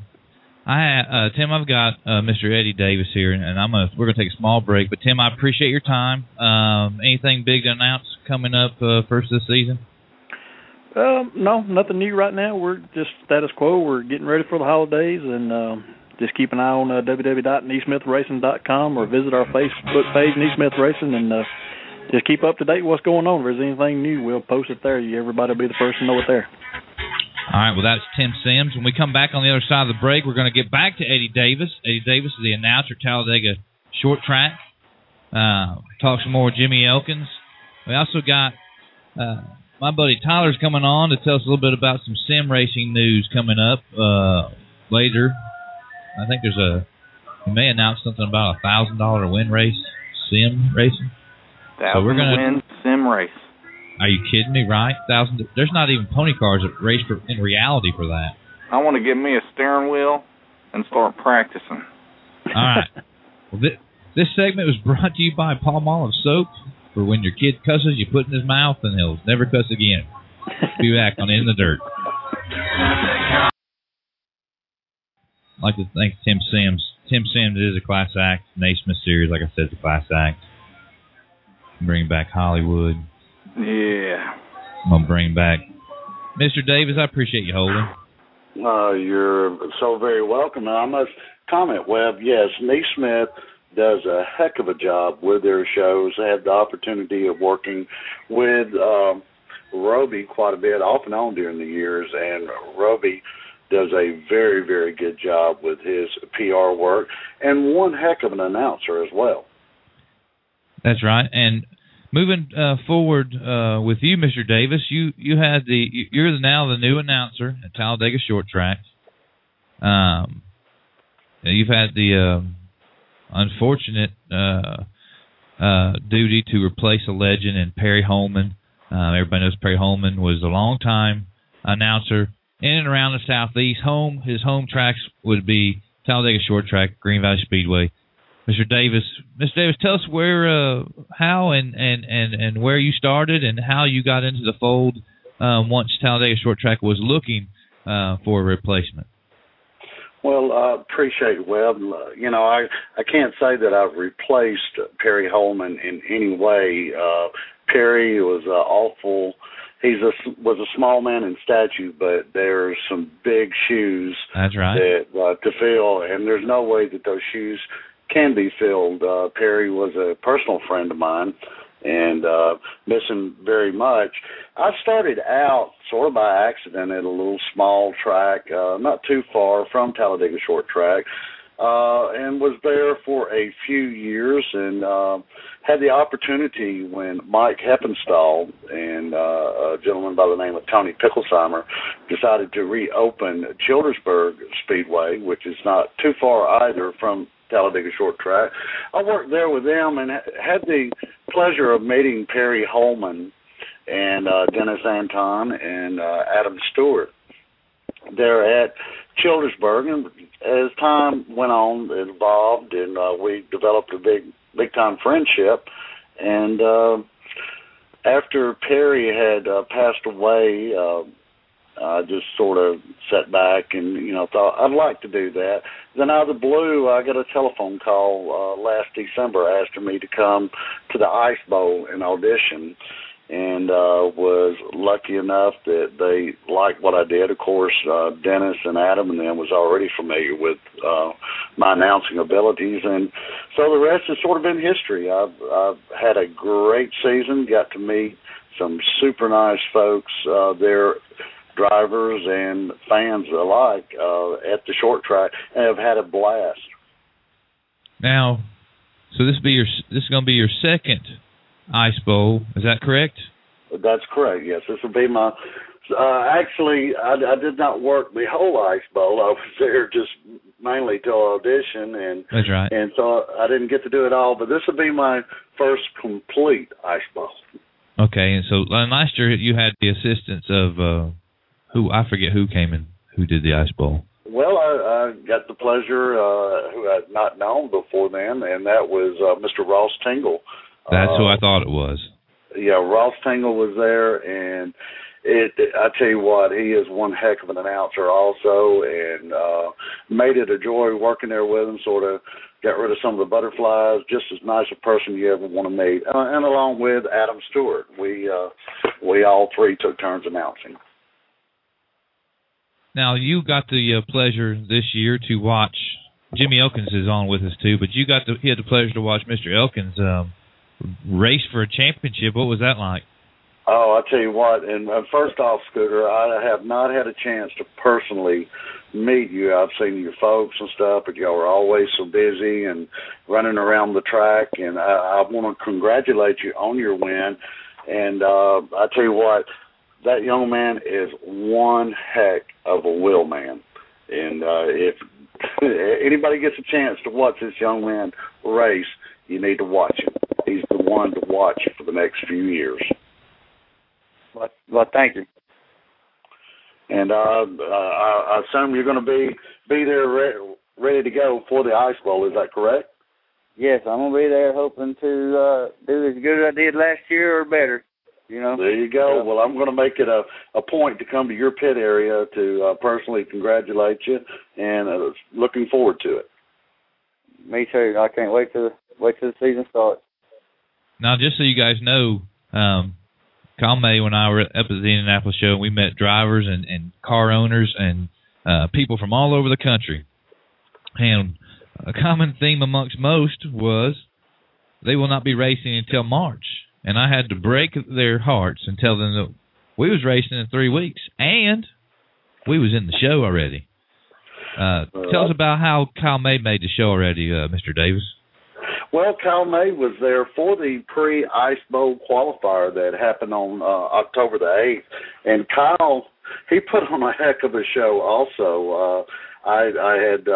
Tim, I've got Mr. Eddie Davis here, and we're gonna take a small break. But Tim, I appreciate your time. Anything big to announce coming up first this season? No, nothing new right now. We're just status quo. We're getting ready for the holidays, and just keep an eye on www.naismithracing.com or visit our Facebook page, Naismith Racing, and just keep up to date with what's going on. If there's anything new, we'll post it there. Everybody will be the first to know it there. All right, well, that's Tim Sims. When we come back on the other side of the break, we're going to get back to Eddie Davis. Eddie Davis is the announcer at Talladega Short Track. Talk some more with Jimmy Elkins. We also got my buddy Tyler's coming on to tell us a little bit about some sim racing news coming up later. I think he may announce something about a $1,000 win race, sim racing. $1,000 win sim race. Are you kidding me? Right? There's not even pony cars that race in reality for that. I want to get me a steering wheel and start practicing. All right. Well, this segment was brought to you by Palmolive Soap. For when your kid cusses, you put in his mouth and he'll never cuss again. Be back on In the Dirt. I'd like to thank Tim Sims. Tim Sims is a class act. Naismith Series, like I said, is a class act. Bring back Hollywood. Yeah. I'm going to bring back Mr. Davis. I appreciate you holding. You're so very welcome. And I must comment, Webb, yes, Naismith does a heck of a job with their shows. I had the opportunity of working with Roby quite a bit off and on during the years, and Roby does a very, very good job with his PR work, and one heck of an announcer as well. That's right. And moving forward with you, Mr. Davis, you're now the new announcer at Talladega Short Track. You've had the unfortunate duty to replace a legend in Perry Holman. Everybody knows Perry Holman was a long-time announcer in and around the Southeast. His home tracks would be Talladega Short Track, Green Valley Speedway. Mr. Davis, tell us where, how, and where you started and how you got into the fold once Talladega Short Track was looking for a replacement. Well, I appreciate it, Webb. You know, I can't say that I've replaced Perry Holman in any way. Perry was awful. He was a small man in stature, but there's some big shoes. That's right. To fill, and there's no way that those shoes can be filled. Perry was a personal friend of mine, and miss him very much. I started out sort of by accident at a little small track, not too far from Talladega Short Track, and was there for a few years, and had the opportunity when Mike Heppenstall and a gentleman by the name of Tony Picklesheimer decided to reopen Childersburg Speedway, which is not too far either from Talladega Short Track. I worked there with them and had the pleasure of meeting Perry Holman and Dennis Anton and Adam Stewart there at Childersburg. And as time went on, it evolved, and we developed a big time friendship. And after Perry had passed away, I just sort of sat back and, thought I'd like to do that. Then out of the blue, I got a telephone call last December asking me to come to the Ice Bowl and audition, and was lucky enough that they liked what I did. Of course, Dennis and Adam and them was already familiar with my announcing abilities, and so the rest has sort of been history. I've had a great season, got to meet some super nice folks there drivers and fans alike at the short track, and have had a blast. Now, so this is going to be your second Ice Bowl. Is that correct? That's correct. Yes, this will be my. Actually, I did not work the whole Ice Bowl. I was there just mainly till audition, and that's right. And so I didn't get to do it all. But this will be my first complete Ice Bowl. Okay, and so last year you had the assistance of who I forget who came in who did the Ice Bowl. Well, I got the pleasure who I had not known before then, and that was Mr. Ross Tingle. That's who I thought it was. Yeah, Ross Tingle was there, and I tell you what, he is one heck of an announcer also, and made it a joy working there with him, sort of got rid of some of the butterflies, just as nice a person you ever want to meet. And along with Adam Stewart, we all three took turns announcing. Now, you got the pleasure this year to watch, Jimmy Elkins is on with us too, but he had the pleasure to watch Mr. Elkins race for a championship. What was that like? Oh, I tell you what, and first off, Scooter, I have not had a chance to personally meet you. I've seen your folks and stuff, but y'all are always so busy and running around the track, and I want to congratulate you on your win. And I tell you what, that young man is one heck of a will man. And if anybody gets a chance to watch this young man race, you need to watch him. He's the one to watch for the next few years. Well, thank you. And I assume you're going to be there ready to go for the Ice Bowl. Is that correct? Yes, I'm going to be there hoping to do as good as I did last year or better. You know. There you go. Well, I'm going to make it a point to come to your pit area to personally congratulate you, and looking forward to it. Me too. I can't wait till the season starts. Now, just so you guys know, Kyle May and I were up at the Indianapolis show, and we met drivers and car owners and people from all over the country. And a common theme amongst most was they will not be racing until March. And I had to break their hearts and tell them that we was racing in 3 weeks, and we was in the show already. Tell us about how Kyle May made the show already, Mr. Davis. Well, Kyle May was there for the pre-Ice Bowl qualifier that happened on October the 8th. And Kyle, he put on a heck of a show also. I had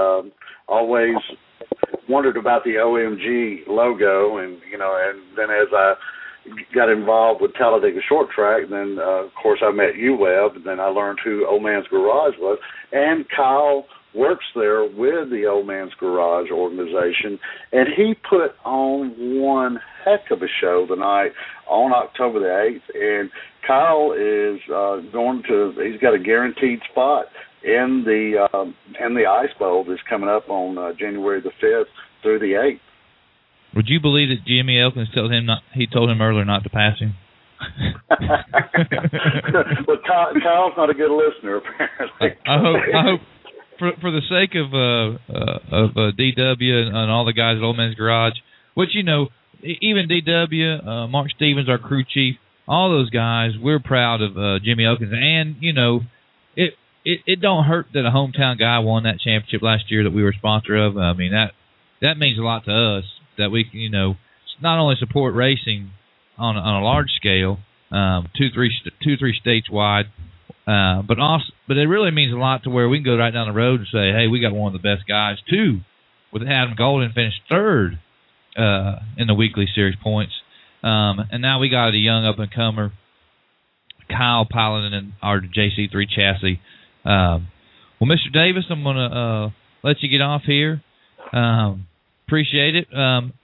always wondered about the OMG logo, and then as I got involved with Talladega Short Track, then, of course, I met you, Webb, and then I learned who Old Man's Garage was. And Kyle works there with the Old Man's Garage organization, and he put on one heck of a show the night on October the 8th. And Kyle is he's got a guaranteed spot in the Ice Bowl that's coming up on January the 5th through the 8th. Would you believe that Jimmy Elkins told him earlier not to pass him? Well, Kyle's not a good listener, apparently. I hope for the sake of DW and all the guys at Old Man's Garage, which even DW, Mark Stevens, our crew chief, all those guys, we're proud of Jimmy Elkins, and it don't hurt that a hometown guy won that championship last year that we were a sponsor of. I mean that means a lot to us. That we can, not only support racing on a large scale, 2-3 states wide, but it really means a lot to where we can go right down the road and say, hey, we got one of the best guys too. With Adam Golden finished third in the weekly series points, and now we got a young up and comer, Kyle piloting our JC3 chassis. Well, Mr. Davis, I'm gonna let you get off here. Appreciate it.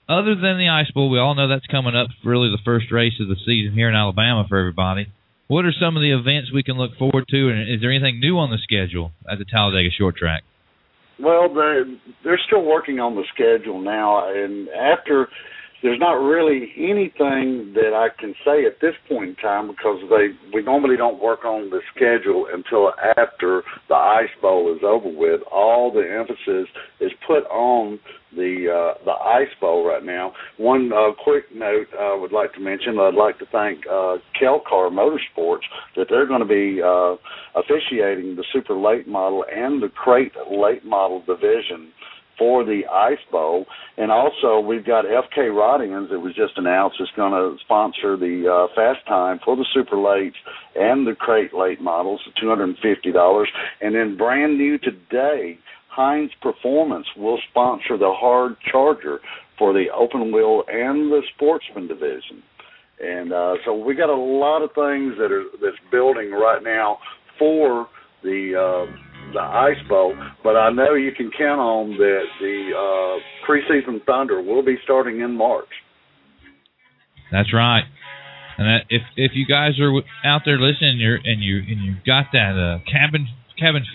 Other than the Ice Bowl, we all know that's coming up, really the first race of the season here in Alabama for everybody. What are some of the events we can look forward to, and is there anything new on the schedule at the Talladega Short Track? Well, they're still working on the schedule now, and after there's not really anything that I can say at this point in time because we normally don't work on the schedule until after the Ice Bowl is over with. All the emphasis is put on the Ice Bowl right now. One quick note I would like to mention, I'd like to thank Kelcar Motorsports that they're going to be officiating the Super Late Model and the Crate Late Model division for the Ice Bowl. And also we've got FK Rodians, it was just announced, is going to sponsor the Fast Time for the Super Late and the Crate Late Models, $250. And then brand new today, Heinz Performance will sponsor the Hard Charger for the open wheel and the Sportsman division. And so we got a lot of things that's building right now for the Ice Bowl, but I know you can count on that the preseason thunder will be starting in March. That's right. And if you guys are out there listening and you got that cabin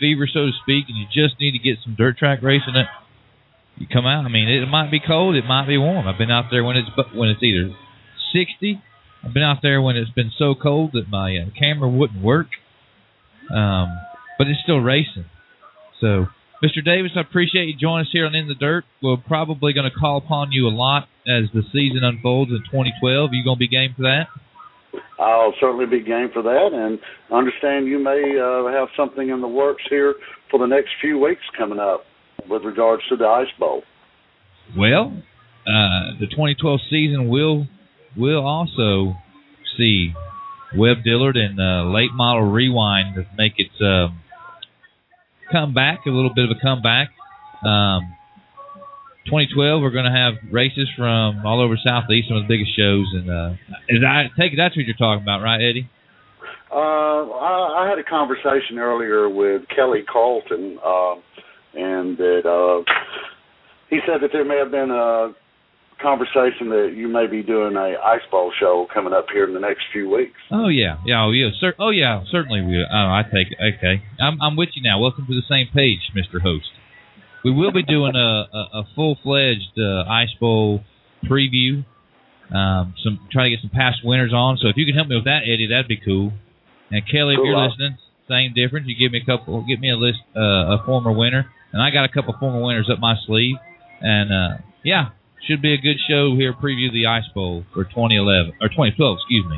fever, so to speak, and you just need to get some dirt track racing it, you come out. I mean, it might be cold, it might be warm. I've been out there when it's either 60. I've been out there when it's been so cold that my camera wouldn't work. But it's still racing. So, Mr. Davis, I appreciate you joining us here on In the Dirt. We're probably going to call upon you a lot as the season unfolds in 2012. Are you going to be game for that? I'll certainly be game for that, and understand you may have something in the works here for the next few weeks coming up with regards to the Ice Bowl. Well, the 2012 season will also see Webb Dillard and Late Model Rewind to make its comeback, a little bit of a comeback. 2012, we're going to have races from all over Southeast, some of the biggest shows. And I take it that's what you're talking about, right, Eddie? I had a conversation earlier with Kelly Carlton, and that he said that there may have been a conversation that you may be doing a Ice Bowl show coming up here in the next few weeks. Oh yeah, certainly we. I take it. Okay, I'm with you now. Welcome to the same page, Mr. Host. We will be doing a full-fledged Ice Bowl preview. Try to get some past winners on. So if you can help me with that, Eddie, that'd be cool. And Kelly, if you're listening, same difference. You give me a list, a former winner, and I got a couple former winners up my sleeve. And yeah. Should be a good show here, preview the Ice Bowl for 2012, excuse me.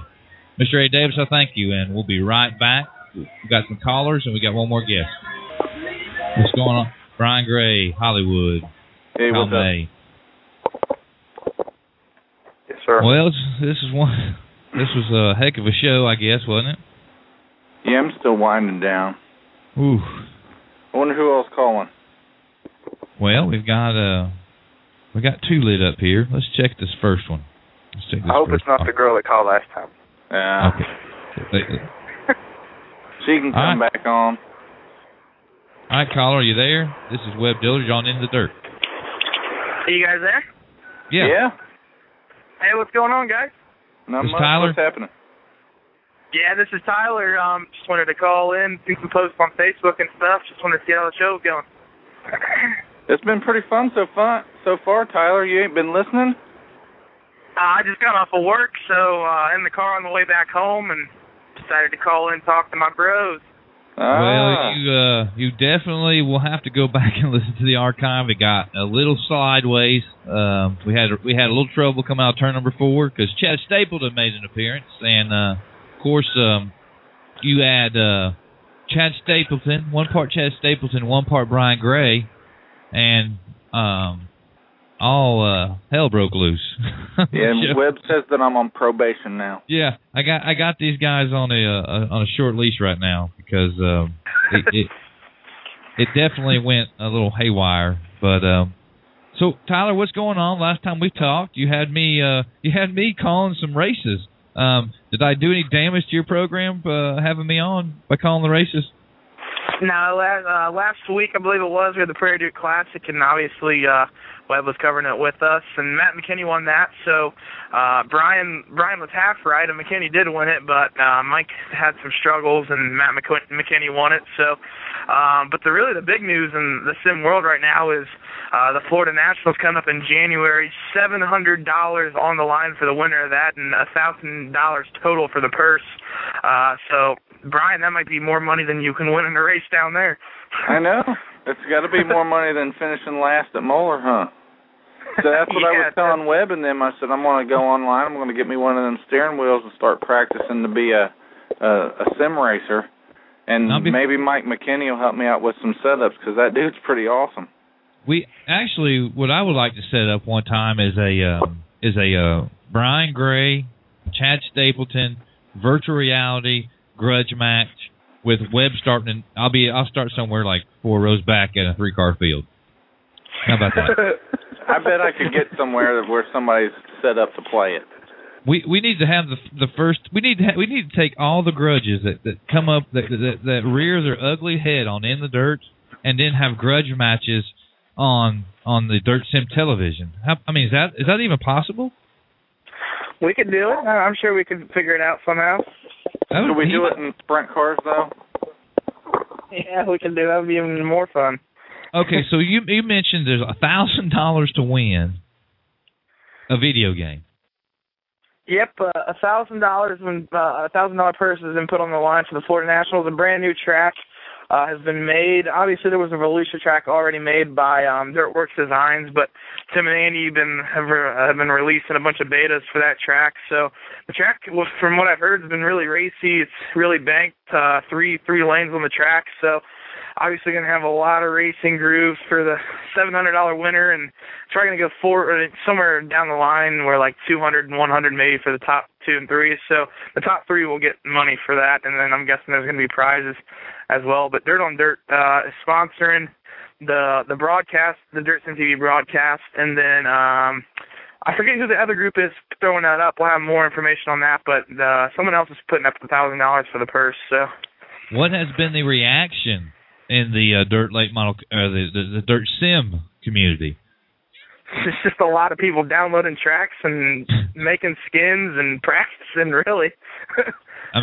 Mr. A. Davis, I thank you, and we'll be right back. We've got some callers, and we got one more guest. What's going on? Brian Gray, Hollywood. Hey, what's up? Yes, sir. Well, this was a heck of a show, I guess, wasn't it? Yeah, I'm still winding down. Ooh. I wonder who else calling. Well, we got two lit up here. Let's check this first one. I hope it's not the girl that called last time. Yeah. Okay. She can come back on. All right, caller, are you there? This is Webb Dillard. You're on In the Dirt. Are you guys there? Yeah. Hey, what's going on, guys? Not this much. Tyler? What's happening? Yeah, this is Tyler. Just wanted to call in, do some posts on Facebook and stuff. Just wanted to see how the show's going. It's been pretty fun so far, Tyler. You ain't been listening? I just got off of work, so in the car on the way back home, and decided to call in and talk to my bros. Well, you definitely will have to go back and listen to the archive. It got a little sideways. We had a little trouble coming out of turn number 4 because Chad Stapleton made an appearance, and of course you add Chad Stapleton, one part Chad Stapleton, one part Brian Gray. And all hell broke loose. Yeah, and Webb says that I'm on probation now. Yeah, I got these guys on a short leash right now because it definitely went a little haywire. But so Tyler, what's going on? Last time we talked, you had me calling some races. Did I do any damage to your program having me on by calling the races? No, last week, I believe it was, we had the Prairie Duke Classic, and obviously Webb was covering it with us, and Matt McKinney won that. So Brian was half right, and McKinney did win it, but Mike had some struggles, and Matt McKinney won it. So, but the big news in the sim world right now is the Florida Nationals coming up in January. $700 on the line for the winner of that, and $1,000 total for the purse. So, Brian, that might be more money than you can win in a race down there. I know. It's got to be more money than finishing last at Moeller, huh? So that's what I was telling Webb and them. I said, I'm going to go online. I'm going to get me one of them steering wheels and start practicing to be a sim racer. And maybe Mike McKinney will help me out with some setups because that dude's pretty awesome. We actually, what I would like to set up one time is a Brian Gray, Chad Stapleton virtual reality grudge match with Webb starting. I'll start somewhere like 4 rows back in a 3-car field. How about that? I bet I could get somewhere where somebody's set up to play it. We need to have the first. We need to take all the grudges that come up that rear their ugly head on In the Dirt, and then have grudge matches on the Dirt Sim television. Is that even possible? We could do it. I'm sure we could figure it out somehow. Should we do it in sprint cars though? Yeah, we can do that. Would be even more fun. Okay, so you mentioned there's $1,000 to win a video game. Yep, $1,000 when $1,000 purse has been put on the line for the Florida Nationals. A brand new track has been made. Obviously, there was a Volusia track already made by Dirtworks Designs, but Tim and Andy have been releasing a bunch of betas for that track. So the track, from what I've heard, has been really racy. It's really banked, three lanes on the track. So obviously going to have a lot of racing grooves for the $700 winner, and trying to go somewhere down the line where like 200 and 100 maybe for the top 2 and 3. So the top 3 will get money for that, and then I'm guessing there's going to be prizes as well. But Dirt on Dirt is sponsoring the broadcast, the Dirt Sim TV broadcast, and then I forget who the other group is throwing that up. We'll have more information on that, but someone else is putting up the $1,000 for the purse. So, what has been the reaction in the Dirt Late Model, the Dirt Sim community? It's just a lot of people downloading tracks and making skins and practicing. Really. Is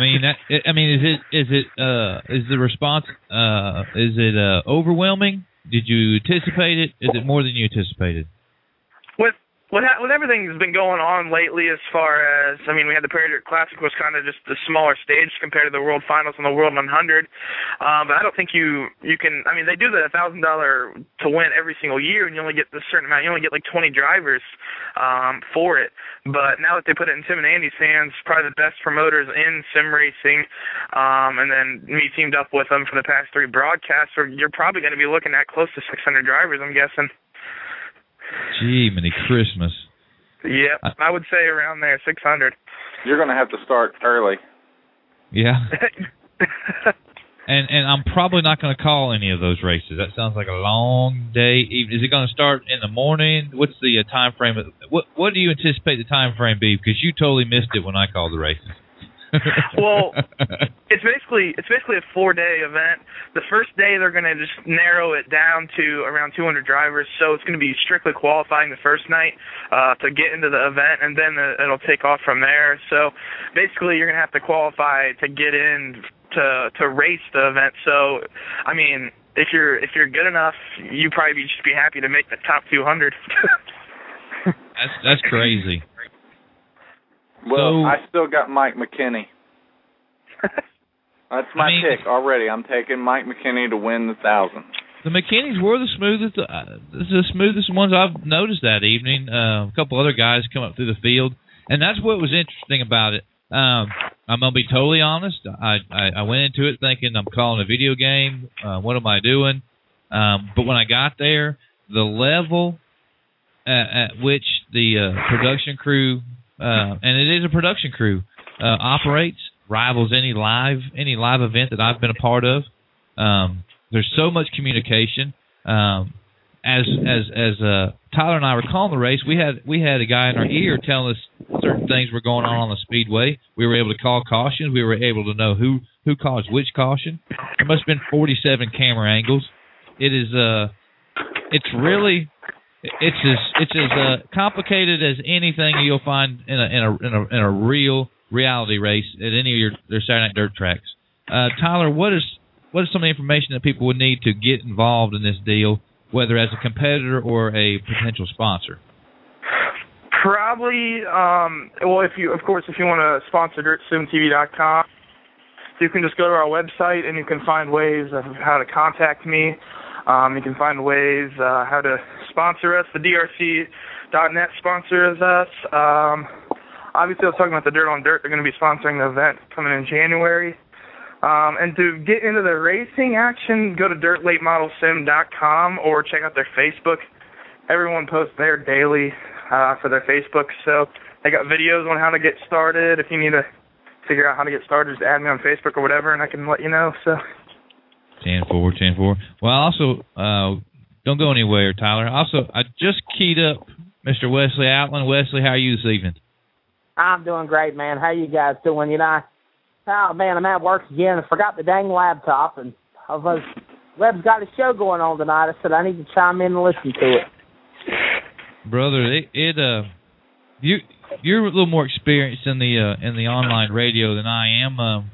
the response overwhelming? Did you anticipate it? Is it more than you anticipated? With everything that's been going on lately, as far as, we had the Prairie Dirt Classic was kind of just a smaller stage compared to the World Finals and the World 100. But I don't think you can, they do the $1,000 to win every single year, and you only get a certain amount. You only get like 20 drivers for it. But now that they put it in Tim and Andy's hands, probably the best promoters in sim racing, and then me teamed up with them for the past 3 broadcasts, you're probably going to be looking at close to 600 drivers, I'm guessing. Gee, many Christmas. Yep, I would say around there, 600. You're going to have to start early. Yeah. and I'm probably not going to call any of those races. That sounds like a long day. Is it going to start in the morning? What's the time frame? What do you anticipate the time frame be? Because you totally missed it when I called the races. Well, it's basically a 4-day event. The first day they're going to just narrow it down to around 200 drivers, so it's going to be strictly qualifying the first night to get into the event, and then it'll take off from there. So basically you're going to have to qualify to get in to race the event. So if you're good enough, you probably just be happy to make the top 200. That's crazy. Well, I still got Mike McKinney. That's my pick already. I'm taking Mike McKinney to win the 1,000. The McKinneys were the smoothest ones I've noticed that evening. A couple other guys come up through the field, and that's what was interesting about it. I'm gonna be totally honest. I went into it thinking I'm calling a video game. What am I doing? But when I got there, the level at which the production crew and it is a production crew operates rivals any live event that I've been a part of. There's so much communication. As Tyler and I were calling the race, we had a guy in our ear telling us certain things were going on the speedway. We were able to call cautions. We were able to know who caused which caution. There must have been 47 camera angles. It is it's as complicated as anything you'll find in a real reality race at any of their Saturday Night Dirt tracks. Tyler, what is some of the information that people would need to get involved in this deal, whether as a competitor or a potential sponsor? Probably, if you want to sponsor DirtSimTV.com, you can just go to our website and you can find ways of how to contact me. You can find ways how to sponsor us. The DRC Dirt.net sponsors us. Obviously, I was talking about the Dirt on Dirt. They're going to be sponsoring the event coming in January. And to get into the racing action, go to dirtlatemodelsim.com or check out their Facebook. Everyone posts there daily for their Facebook. So they got videos on how to get started. If you need to figure out how to get started, just add me on Facebook or whatever, and I can let you know. So 10-4. Well, also, don't go anywhere, Tyler. Also, I just keyed up Mr. Wesley Outland. Wesley, how are you this evening? I'm doing great, man. How you guys doing? Oh, man, I'm at work again. I forgot the dang laptop, and Webb's got a show going on tonight. I said I need to chime in and listen to it. Brother, you're a little more experienced in the online radio than I am.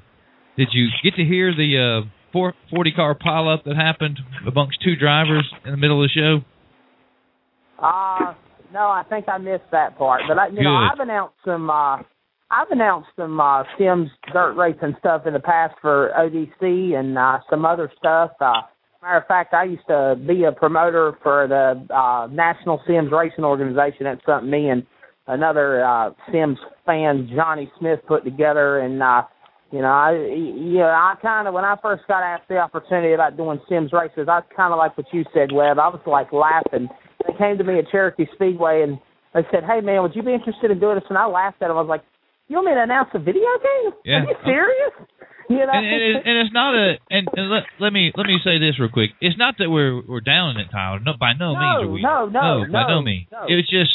Did you get to hear the 40-car pileup that happened amongst two drivers in the middle of the show? No, I think I missed that part. But I've announced some Sims dirt racing stuff in the past for ODC and some other stuff. Matter of fact, I used to be a promoter for the National Sims Racing Organization. That's something me and another Sims fan, Johnny Smith, put together. And I kind of, when I first got asked the opportunity about doing Sims races, I was kind of like what you said, Webb. I was like laughing. They came to me at Cherokee Speedway and they said, "Hey man, would you be interested in doing this?" And I laughed at them. I was like, "You want me to announce a video game? Yeah. Are you serious?" And it's not let me say this real quick. It's not that we're down it, Tyler. No, by no means are we. No, by no means. No. It was just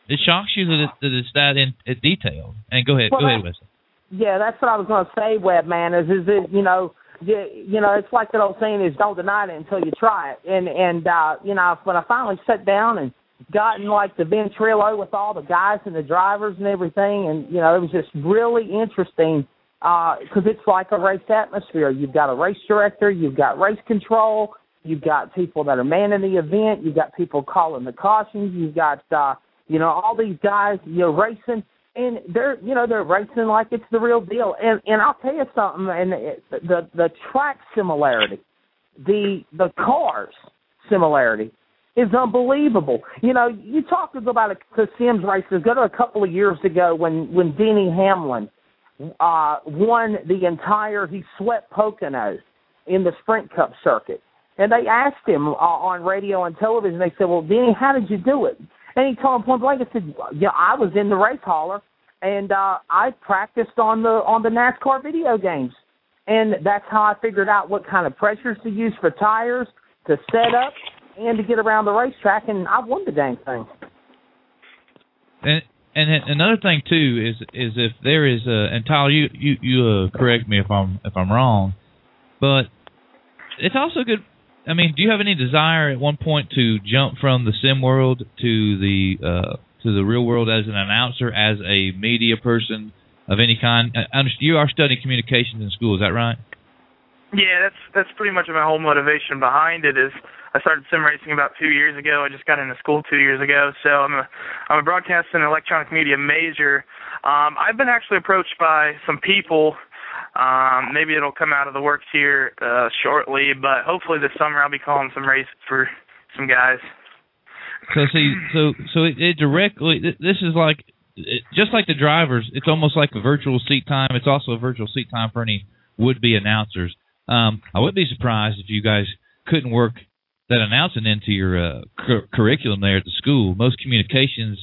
it shocks you that it's that in detail. And go ahead, Wesley. Yeah, that's what I was going to say, Webb, man. Is it it's like that old saying is don't deny it until you try it. And when I finally sat down and got in like the ventrilo with all the guys and the drivers and everything, and it was just really interesting because it's like a race atmosphere. You've got a race director, you've got race control, you've got people that are manning the event, you've got people calling the cautions, you've got all these guys racing. And they're racing like it's the real deal. And I'll tell you something. And the track similarity, the cars similarity is unbelievable. You talk about the Sims races. Go to a couple of years ago when Denny Hamlin won the entire. He swept Pocono in the Sprint Cup circuit, and they asked him on radio and television. They said, "Well, Denny, how did you do it?" And he told him point blank, I said, I was in the race hauler, and I practiced on the NASCAR video games. And that's how I figured out what kind of pressures to use for tires, to set up, and to get around the racetrack, and I won the dang thing. And another thing, too, is if there is and Tyler, you correct me if I'm wrong, but it's also good. I mean, do you have any desire at one point to jump from the sim world to the real world as an announcer, as a media person of any kind? You are studying communications in school, is that right? Yeah, that's pretty much my whole motivation behind it. Is I started sim racing about 2 years ago. I just got into school 2 years ago, so I'm a broadcast and electronic media major. I've been actually approached by some people. Maybe it'll come out of the works here shortly, but hopefully this summer I'll be calling some races for some guys. So it directly. This is like just like the drivers. It's almost like a virtual seat time. It's also a virtual seat time for any would-be announcers. I wouldn't be surprised if you guys couldn't work that announcing into your curriculum there at the school. Most communications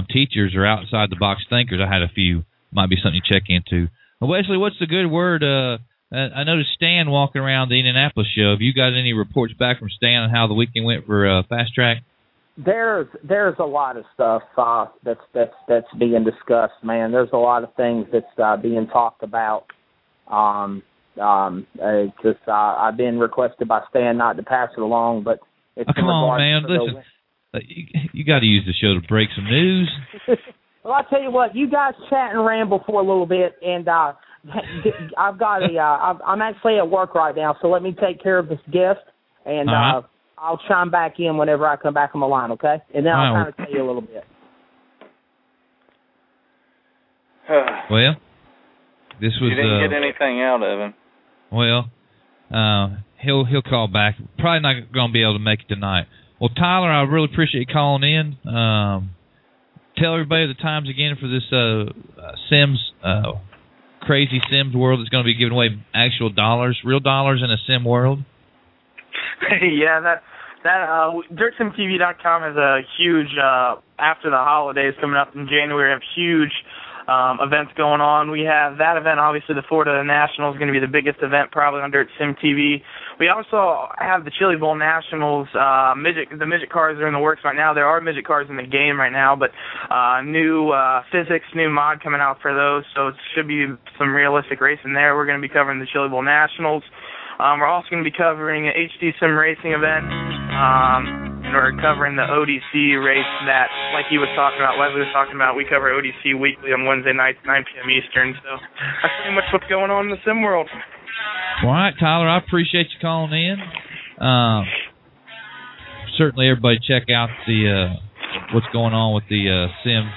teachers are outside the box thinkers. I had a few. Might be something you check into. Wesley, what's the good word? I noticed Stan walking around the Indianapolis show. Have you got any reports back from Stan on how the weekend went for Fast Track? There's a lot of stuff that's being discussed, man. There's a lot of things that's being talked about. I've been requested by Stan not to pass it along, but it's come on, man. Listen, you got to use the show to break some news. Well, I'll tell you what, you guys chat and ramble for a little bit, and I've got I'm actually at work right now, so let me take care of this guest, and I'll chime back in whenever I come back on the line, okay? And then I'll kind of tell you a little bit. Well, this was. You didn't get anything out of him. Well, he'll call back. Probably not going to be able to make it tonight. Well, Tyler, I really appreciate you calling in. Tell everybody the times again for this Sims, crazy Sims world that's going to be giving away actual dollars, real dollars in a Sim world. Yeah, that DirtSimTV.com has a huge, after the holidays coming up in January, have huge events going on. We have that event, obviously the Florida Nationals is going to be the biggest event probably on Dirt Sim TV. We also have the Chili Bowl Nationals. The midget cars are in the works right now. There are midget cars in the game right now, but new physics, new mod coming out for those, so it should be some realistic racing there. We're going to be covering the Chili Bowl Nationals. We're also going to be covering an HD Sim racing event, and we're covering the ODC race that, like he was talking about, Leslie was talking about, we cover ODC weekly on Wednesday nights, 9 p.m. Eastern, so that's pretty much what's going on in the Sim world. All right, Tyler, I appreciate you calling in. Certainly everybody check out the what's going on with the Sim.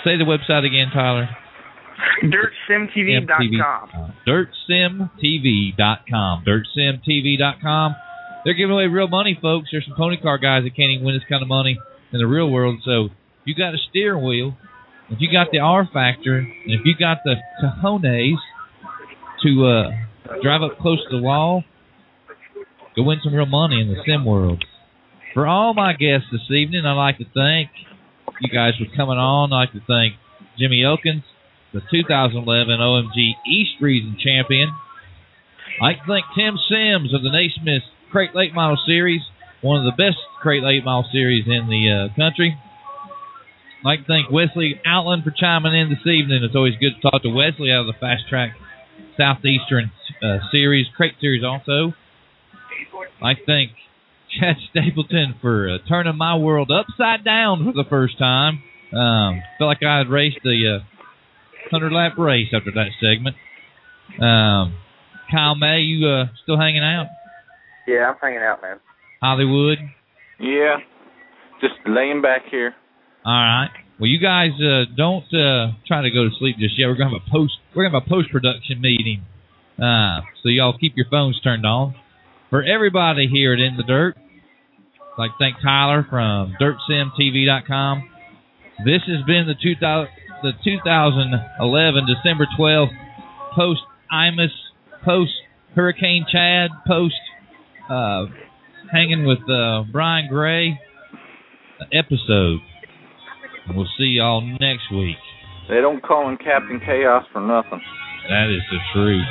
Say the website again, Tyler. DirtSimTV.com. DirtSimTV.com. DirtSimTV.com. They're giving away real money, folks. There's some pony car guys that can't even win this kind of money in the real world. So if you got a steering wheel, if you got the R factor, and if you got the cojones to drive up close to the wall, go win some real money in the Sim world. For all my guests this evening, I'd like to thank you guys for coming on. I'd like to thank Jimmy Elkins, the 2011 OMG East Region champion. I'd like to thank Tim Sims of the Naismith Crate Late Model Series, one of the best Crate Late Model Series in the country. I'd like to thank Wesley Outland for chiming in this evening. It's always good to talk to Wesley out of the Fast Track Southeastern Series, Crate Series also. I'd like to thank Chad Stapleton for turning my world upside down for the first time. Felt like I had raced the 100-lap race after that segment. Kyle May, you still hanging out? Yeah, I'm hanging out, man. Hollywood? Yeah, just laying back here. All right. Well, you guys don't try to go to sleep just yet. We're gonna have a post-production meeting. So y'all keep your phones turned on. For everybody here at In the Dirt, I'd like to thank Tyler from DirtSimTV.com. This has been the 2011 December 12th post-Imus, post-Hurricane Chad, post-hanging with Brian Gray episode. We'll see y'all next week. They don't call him Captain Chaos for nothing. That is the truth.